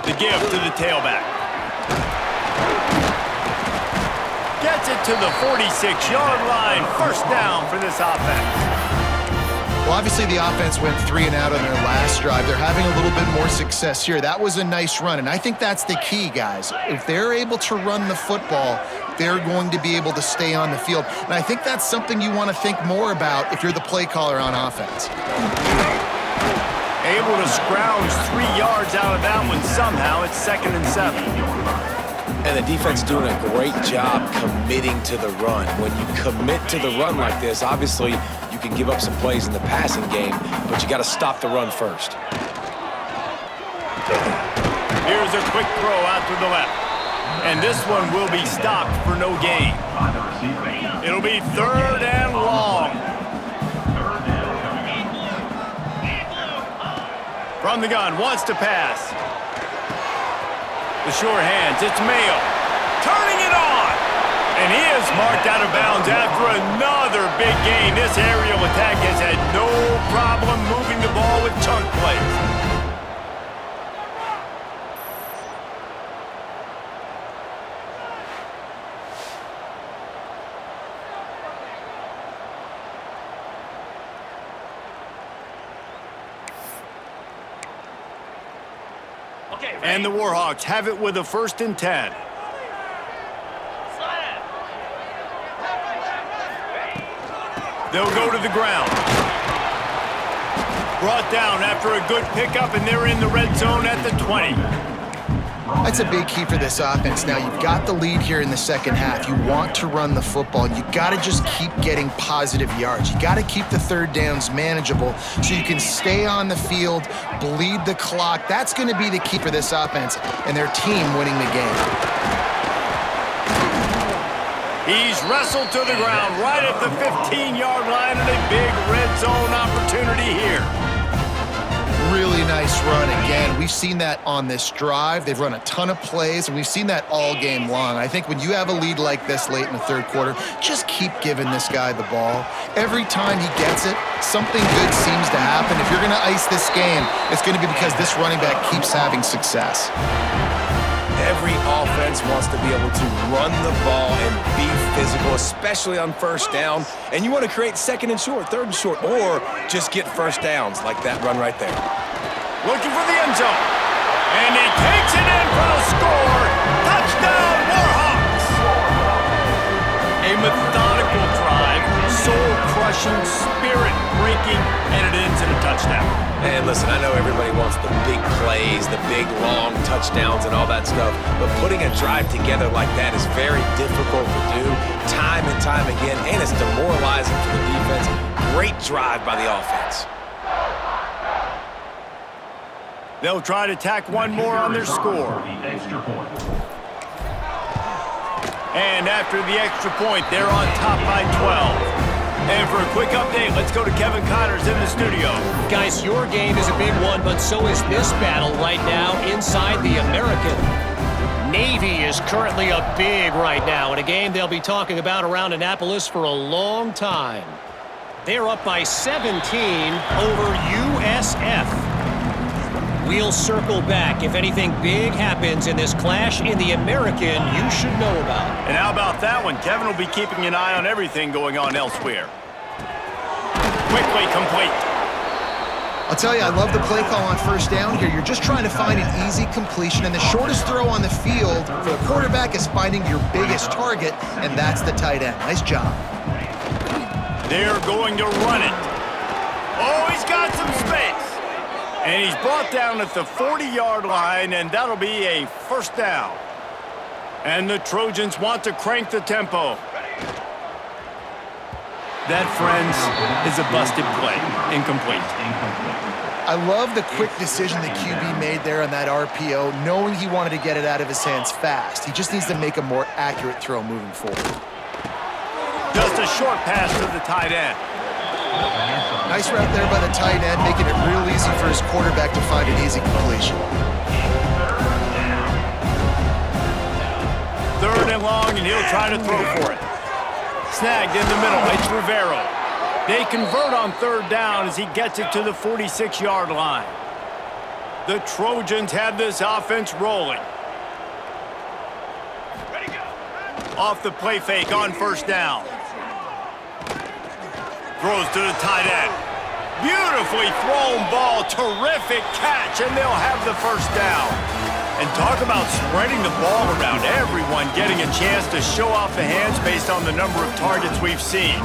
The give to the tailback. Gets it to the 46-yard line. 1st down for this offense. Well, obviously the offense went 3 and out on their last drive. They're having a little bit more success here. That was a nice run, and I think that's the key, guys. If they're able to run the football, they're going to be able to stay on the field. And I think that's something you want to think more about if you're the play caller on offense. Able to scrounge 3 yards out of that one somehow. It's 2nd and 7. And the defense doing a great job committing to the run. When you commit to the run like this, obviously you can give up some plays in the passing game, but you got to stop the run first. Here's a quick throw out to the left. And this one will be stopped for no gain. It'll be 3rd and long. From the gun, wants to pass. The sure hands, it's Mayo. Turning it on! And he is marked out of bounds after another big gain. This aerial attack has had no problem moving the ball with chunk plays. And the Warhawks have it with a 1st and 10. They'll go to the ground. Brought down after a good pickup, and they're in the red zone at the 20. That's a big key for this offense. Now, you've got the lead here in the second half. You want to run the football. You got to just keep getting positive yards. You got to keep the 3rd downs manageable so you can stay on the field, bleed the clock. That's going to be the key for this offense and their team winning the game. He's wrestled to the ground right at the 15-yard line, and a big red zone opportunity here. Really nice run again. We've seen that on this drive. They've run a ton of plays, and we've seen that all game long. I think when you have a lead like this late in the 3rd quarter, just keep giving this guy the ball. Every time he gets it, something good seems to happen. If you're going to ice this game, it's going to be because this running back keeps having success. Every offense wants to be able to run the ball and be physical, especially on 1st down. And you want to create 2nd and short, 3rd and short, or just get 1st downs like that run right there. Looking for the end zone. And he takes it in for the score. Touchdown, Warhawks! A methodical drive, soul-crushing, spirit-breaking, and it ends in a touchdown. And listen, I know everybody wants the big plays, the big, long touchdowns and all that stuff, but putting a drive together like that is very difficult to do time and time again, and it's demoralizing for the defense. Great drive by the offense. They'll try to tack one more on their score. And after the extra point, they're on top by 12. And for a quick update, let's go to Kevin Connors in the studio. Guys, your game is a big one, but so is this battle right now inside the American. Navy is currently up big right now in a game they'll be talking about around Annapolis for a long time. They're up by 17 over USF. We'll circle back. If anything big happens in this clash in the American, you should know about. And how about that one? Kevin will be keeping an eye on everything going on elsewhere. Quickly complete. I'll tell you, I love the play call on 1st down here. You're just trying to find an easy completion, and the shortest throw on the field for the quarterback is finding your biggest target, and that's the tight end. Nice job. They're going to run it. Oh, he's got some space. And he's brought down at the 40-yard line, and that'll be a 1st down. And the Trojans want to crank the tempo. That, friends, is a busted play. Incomplete. I love the quick decision the QB made there on that RPO, knowing he wanted to get it out of his hands fast. He just needs to make a more accurate throw moving forward. Just a short pass to the tight end. Nice route there by the tight end, making it real easy for his quarterback to find an easy completion. 3rd and long, and he'll try to throw for it. Snagged in the middle. It's Rivero. They convert on 3rd down as he gets it to the 46-yard line. The Trojans have this offense rolling. Off the play fake on 1st down. Throws to the tight end. Beautifully thrown ball. Terrific catch, and they'll have the 1st down. And talk about spreading the ball around. Everyone getting a chance to show off the hands based on the number of targets we've seen.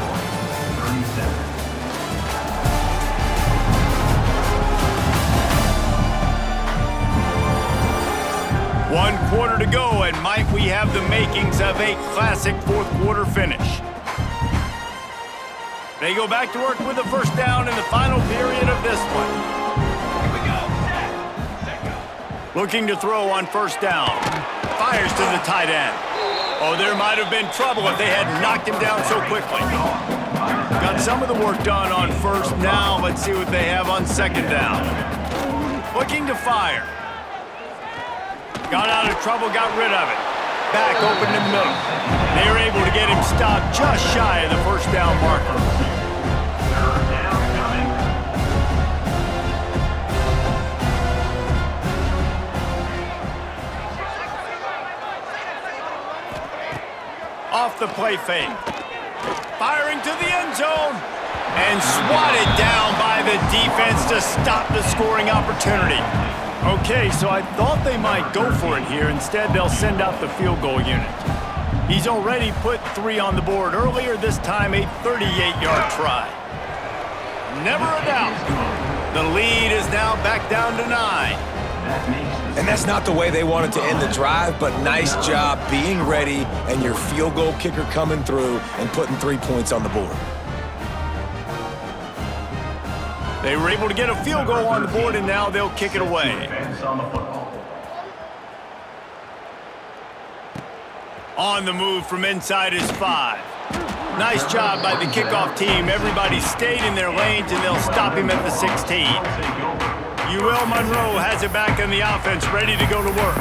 One quarter to go, and might we have the makings of a classic 4th quarter finish. They go back to work with a first down in the final period of this one. Here we go. Set go. Looking to throw on first down. Fires to the tight end. Oh, there might have been trouble if they had knocked him down so quickly. Got some of the work done on first. Now let's see what they have on second down. Looking to fire. Got out of trouble, got rid of it. Back open in the middle. They were able to get him stopped just shy of the first down marker. Third down coming. Off the play fake. Firing to the end zone. And swatted down by the defense to stop the scoring opportunity. Okay, so I thought they might go for it here. Instead, they'll send out the field goal unit. He's already put 3 on the board earlier, this time a 38-yard try. Never a doubt. The lead is now back down to 9. And that's not the way they wanted to end the drive, but nice job being ready and your field goal kicker coming through and putting 3 points on the board. They were able to get a field goal on the board, and now they'll kick it away. Defense on the football. On the move from inside is 5. Nice job by the kickoff team. Everybody stayed in their lanes, and they'll stop him at the 16. Monroe has it back on the offense, ready to go to work.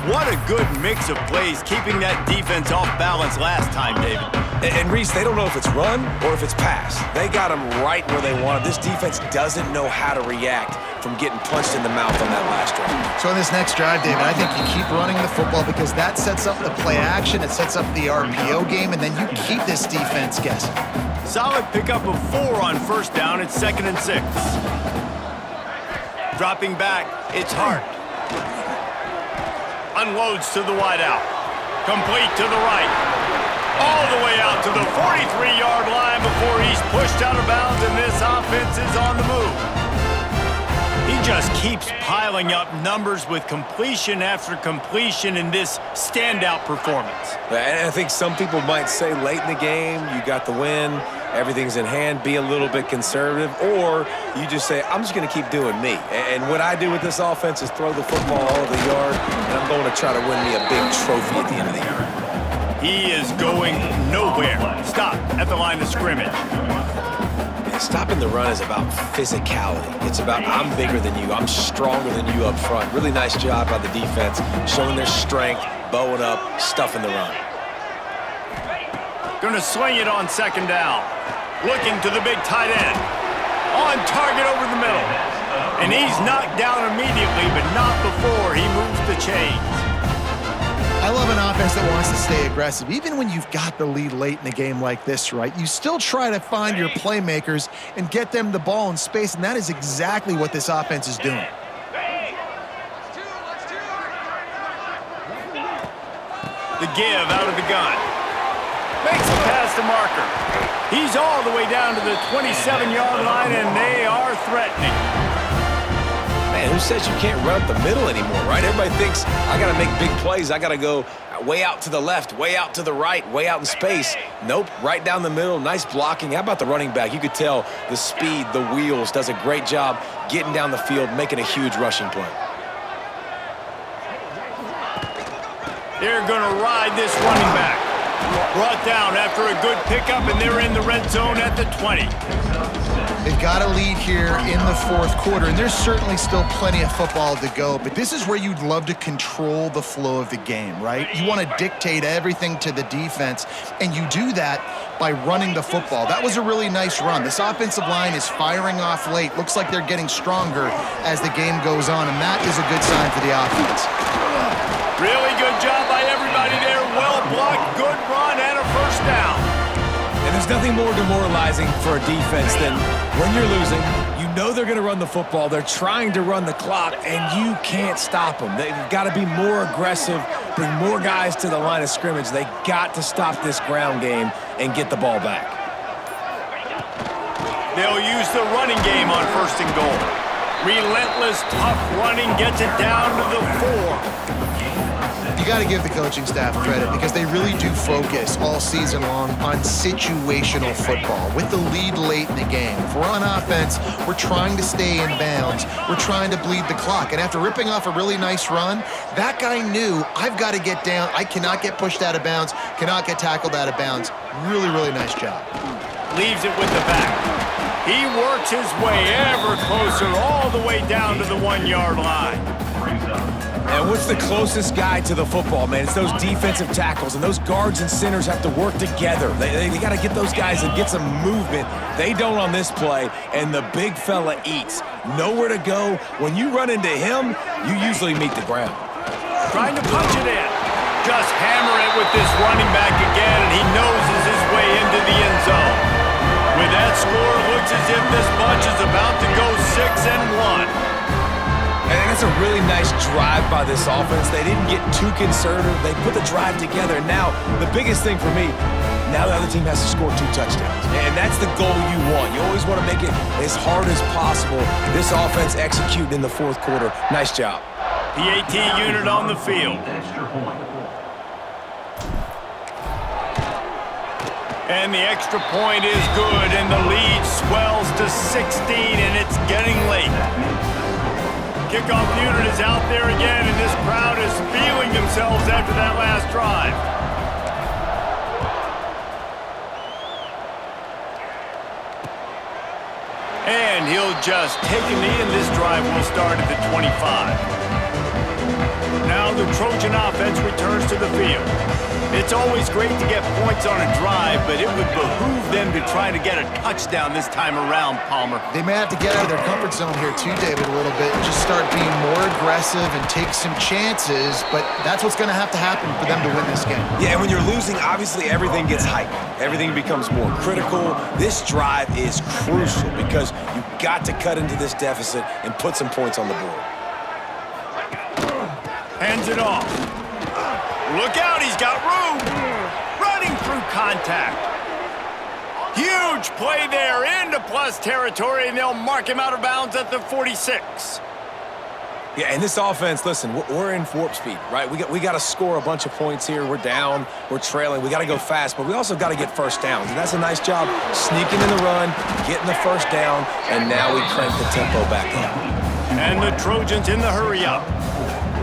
What a good mix of plays, keeping that defense off balance last time, David. And Reese, they don't know if it's run or if it's pass. They got them right where they want it. This defense doesn't know how to react from getting punched in the mouth on that last drive. So in this next drive, David, I think you keep running the football because that sets up the play action, it sets up the RPO game, and then you keep this defense guessing. Solid pickup of 4 on first down. It's 2nd and 6. Dropping back, it's Hart. Unloads to the wideout. Complete to the right. All the way out to the 43-yard line before he's pushed out of bounds, and this offense is on the move. He just keeps piling up numbers with completion after completion in this standout performance. And I think some people might say late in the game, you got the win, everything's in hand, be a little bit conservative, or you just say, I'm just going to keep doing me. And what I do with this offense is throw the football all over the yard, and I'm going to try to win me a big trophy at the end of the year. He is going nowhere. Stop at the line of scrimmage. Stopping the run is about physicality. It's about I'm bigger than you, I'm stronger than you up front. Really nice job by the defense, showing their strength, bowing up, stuffing the run. Gonna swing it on second down. Looking to the big tight end. On target over the middle. And he's knocked down immediately, but not before he moves the chains. I love an offense that wants to stay aggressive. Even when you've got the lead late in a game like this, right, you still try to find your playmakers and get them the ball in space, and that is exactly what this offense is doing. The give out of the gun. Makes a pass to Marker. He's all the way down to the 27-yard line, and they are threatening. Man, who says you can't run up the middle anymore, right? Everybody thinks, I got to make big plays. I got to go way out to the left, way out to the right, way out in space. Nope, right down the middle, nice blocking. How about the running back? You could tell the speed, the wheels, does a great job getting down the field, making a huge rushing play. They're going to ride this running back. Brought down after a good pickup, and they're in the red zone at the 20. They've got a lead here in the fourth quarter, and there's certainly still plenty of football to go, but this is where you'd love to control the flow of the game, right? You want to dictate everything to the defense, and you do that by running the football. That was a really nice run. This offensive line is firing off late. Looks like they're getting stronger as the game goes on, and that is a good sign for the offense. Really good job by everybody there. Well blocked, good run, and a first down. And there's nothing more demoralizing for a defense than when you're losing, you know they're going to run the football, they're trying to run the clock, and you can't stop them. They've got to be more aggressive, bring more guys to the line of scrimmage. They got to stop this ground game and get the ball back. They'll use the running game on first and goal. Relentless, tough running gets it down to the 4. You got to give the coaching staff credit because they really do focus all season long on situational football with the lead late in the game. If we're on offense, we're trying to stay in bounds. We're trying to bleed the clock. And after ripping off a really nice run, that guy knew, I've got to get down. I cannot get pushed out of bounds, cannot get tackled out of bounds. Really, really nice job. Leaves it with the back. He works his way ever closer all the way down to the 1-yard line. And what's the closest guy to the football, man? It's those defensive tackles, and those guards and centers have to work together. They got to get those guys and get some movement. They don't on this play, and the big fella eats. Nowhere to go. When you run into him, you usually meet the ground. Trying to punch it in. Just hammer it with this running back again, and he noses his way into the end zone. With that score, it looks as if this bunch is about to go 6-1. And that's a really nice drive by this offense. They didn't get too conservative. They put the drive together. Now, the biggest thing for me, now the other team has to score 2 touchdowns. And that's the goal you want. You always want to make it as hard as possible. This offense executed in the fourth quarter. Nice job. PAT unit on the field. And the extra point is good, and the lead swells to 16, and it's getting late. Kickoff unit is out there again, and this crowd is feeling themselves after that last drive. And he'll just take a knee, and this drive will start at the 25. Now the Trojan offense returns to the field. It's always great to get points on a drive, but it would behoove them to try to get a touchdown this time around, Palmer. They may have to get out of their comfort zone here too, David, a little bit and just start being more aggressive and take some chances, but that's what's going to happen for them to win this game. Yeah, and when you're losing, obviously everything gets heightened. Everything becomes more critical. This drive is crucial because you've got to cut into this deficit and put some points on the board. Hands it off. Look out, he's got room. Running through contact. Huge play there into plus territory, and they'll mark him out of bounds at the 46. Yeah, and this offense, listen, we're in warp speed, right? We got to score a bunch of points here. We're down, we're trailing. We got to go fast, but we also got to get first downs. And that's a nice job sneaking in the run, getting the first down, and now we crank the tempo back up. And the Trojans in the hurry up.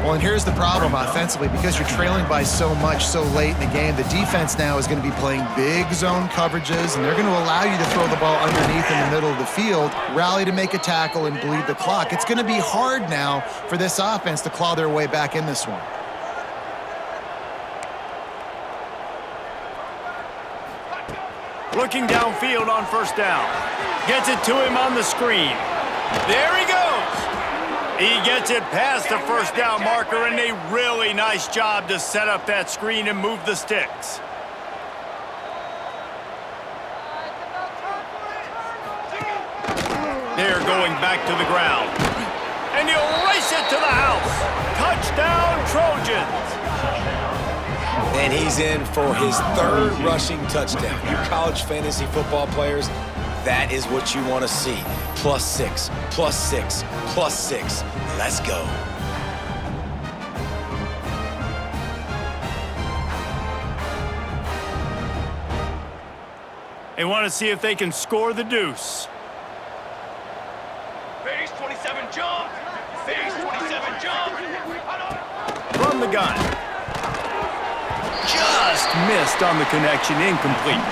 Well, and here's the problem offensively. Because you're trailing by so much so late in the game, the defense now is going to be playing big zone coverages, and they're going to allow you to throw the ball underneath in the middle of the field, rally to make a tackle, and bleed the clock. It's going to be hard now for this offense to claw their way back in this one. Looking downfield on first down. Gets it to him on the screen. There he goes. He gets it past the first down marker, and a really nice job to set up that screen and move the sticks. They're going back to the ground. And he'll race it to the house. Touchdown, Trojans. And he's in for his 3rd rushing touchdown. You college fantasy football players, that is what you want to see. +6, +6, +6. Let's go. They want to see if they can score the deuce. Base 27 jump. Base 27 jump. From the gun. Just missed on the connection, incomplete.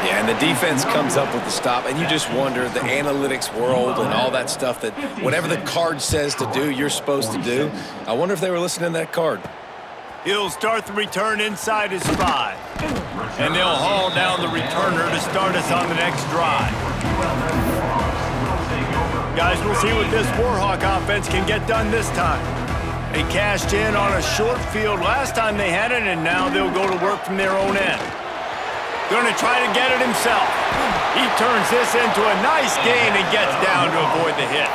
Yeah, and the defense comes up with the stop, and you just wonder, the analytics world and all that stuff, that whatever the card says to do, you're supposed to do. I wonder if they were listening to that card. He'll start the return inside his 5. And they'll haul down the returner to start us on the next drive. Guys, we'll see what this Warhawk offense can get done this time. They cashed in on a short field last time they had it, and now they'll go to work from their own end. Going to try to get it himself. He turns this into a nice gain and gets down to avoid the hit.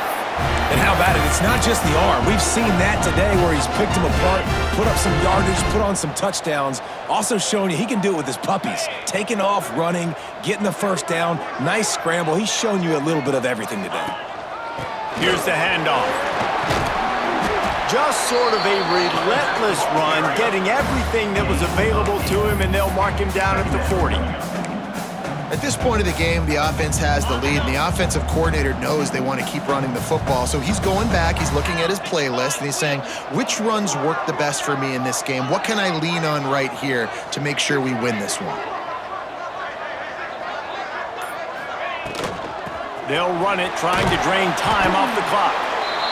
And how about it? It's not just the arm. We've seen that today where he's picked him apart, put up some yardage, put on some touchdowns. Also showing you he can do it with his puppies. Taking off, running, getting the first down. Nice scramble. He's shown you a little bit of everything today. Here's the handoff. Just sort of a relentless run, getting everything that was available to him, and they'll mark him down at the 40. At this point of the game, the offense has the lead, and the offensive coordinator knows they want to keep running the football. So he's going back, he's looking at his playlist, and he's saying, which runs work the best for me in this game? What can I lean on right here to make sure we win this one? They'll run it, trying to drain time off the clock.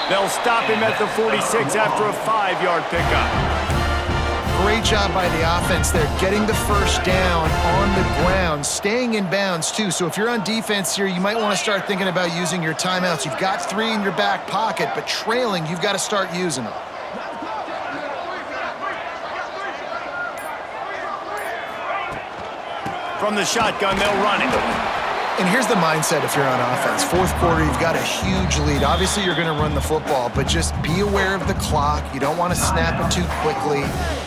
They'll stop him at the 46 after a 5-yard pickup. Great job by the offense there, getting the first down on the ground, staying in bounds too. So if you're on defense here, you might want to start thinking about using your timeouts. You've got 3 in your back pocket, but trailing, you've got to start using them. From the shotgun, they'll run it. And here's the mindset if you're on offense. Fourth quarter, you've got a huge lead. Obviously, you're going to run the football, but just be aware of the clock. You don't want to snap it too quickly.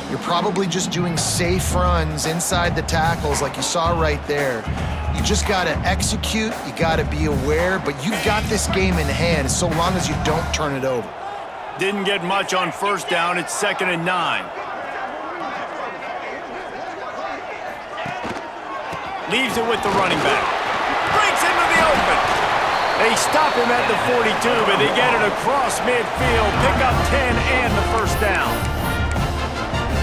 You're probably just doing safe runs inside the tackles like you saw right there. You just got to execute. You got to be aware, but you've got this game in hand so long as you don't turn it over. Didn't get much on first down. It's 2nd and 9. Leaves it with the running back. Breaks into the open. They stop him at the 42, but they get it across midfield. Pick up 10 and the first down.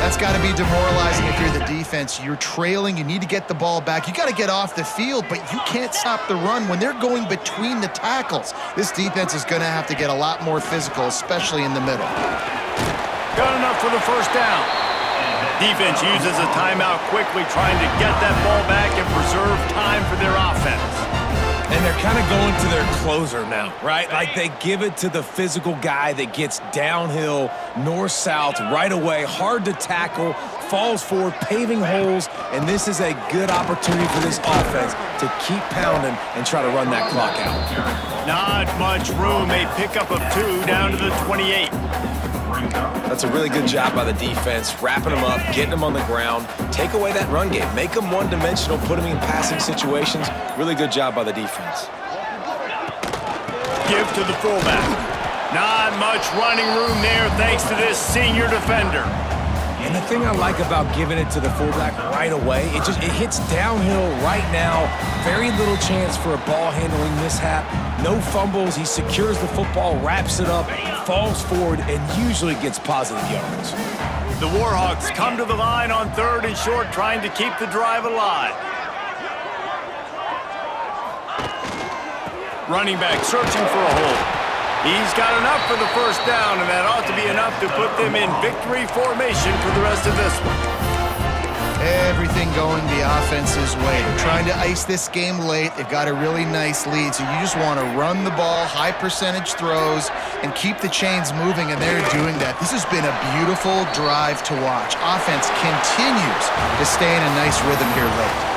That's got to be demoralizing if you're the defense. You're trailing. You need to get the ball back. You got to get off the field, but you can't stop the run when they're going between the tackles. This defense is going to have to get a lot more physical, especially in the middle. Got enough for the first down. Defense uses a timeout quickly, trying to get that ball back and preserve time for their offense. And they're kind of going to their closer now, right? Like they give it to the physical guy that gets downhill, north-south, right away, hard to tackle, falls forward, paving holes, and this is a good opportunity for this offense to keep pounding and try to run that clock out. Not much room. A pickup of 2 down to the 28. That's a really good job by the defense, wrapping them up, getting them on the ground, take away that run game, make them one-dimensional, put them in passing situations. Really good job by the defense. Give to the fullback. Not much running room there thanks to this senior defender. And the thing I like about giving it to the fullback right away, it hits downhill right now. Very little chance for a ball handling mishap. No fumbles. He secures the football, wraps it up, falls forward, and usually gets positive yards. The Warhawks come to the line on 3rd and short, trying to keep the drive alive. Running back searching for a hole. He's got enough for the first down, and that ought to be enough to put them in victory formation for the rest of this one. Everything going the offense's way. They're trying to ice this game late. They've got a really nice lead, so you just want to run the ball, high percentage throws, and keep the chains moving, and they're doing that. This has been a beautiful drive to watch. Offense continues to stay in a nice rhythm here late.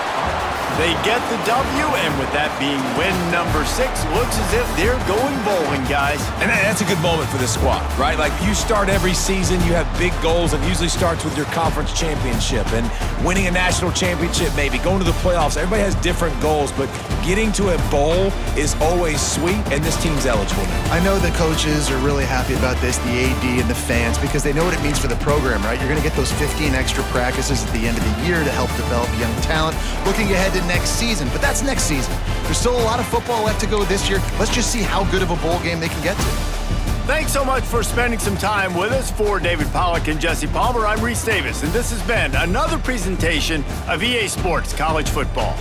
They get the W, and with that being win number 6, looks as if they're going bowling, guys. And that's a good moment for this squad, right? Like, you start every season, you have big goals, and it usually starts with your conference championship and winning a national championship, maybe going to the playoffs. Everybody has different goals, but getting to a bowl is always sweet, and this team's eligible now. I know the coaches are really happy about this, the AD and the fans, because they know what it means for the program, right? You're going to get those 15 extra practices at the end of the year to help develop young talent. Looking ahead to next season, but that's next season. There's still a lot of football left to go this year. Let's just see how good of a bowl game they can get to. Thanks so much for spending some time with us. For David Pollack and Jesse Palmer, I'm Reese Davis, and this has been another presentation of EA Sports College Football.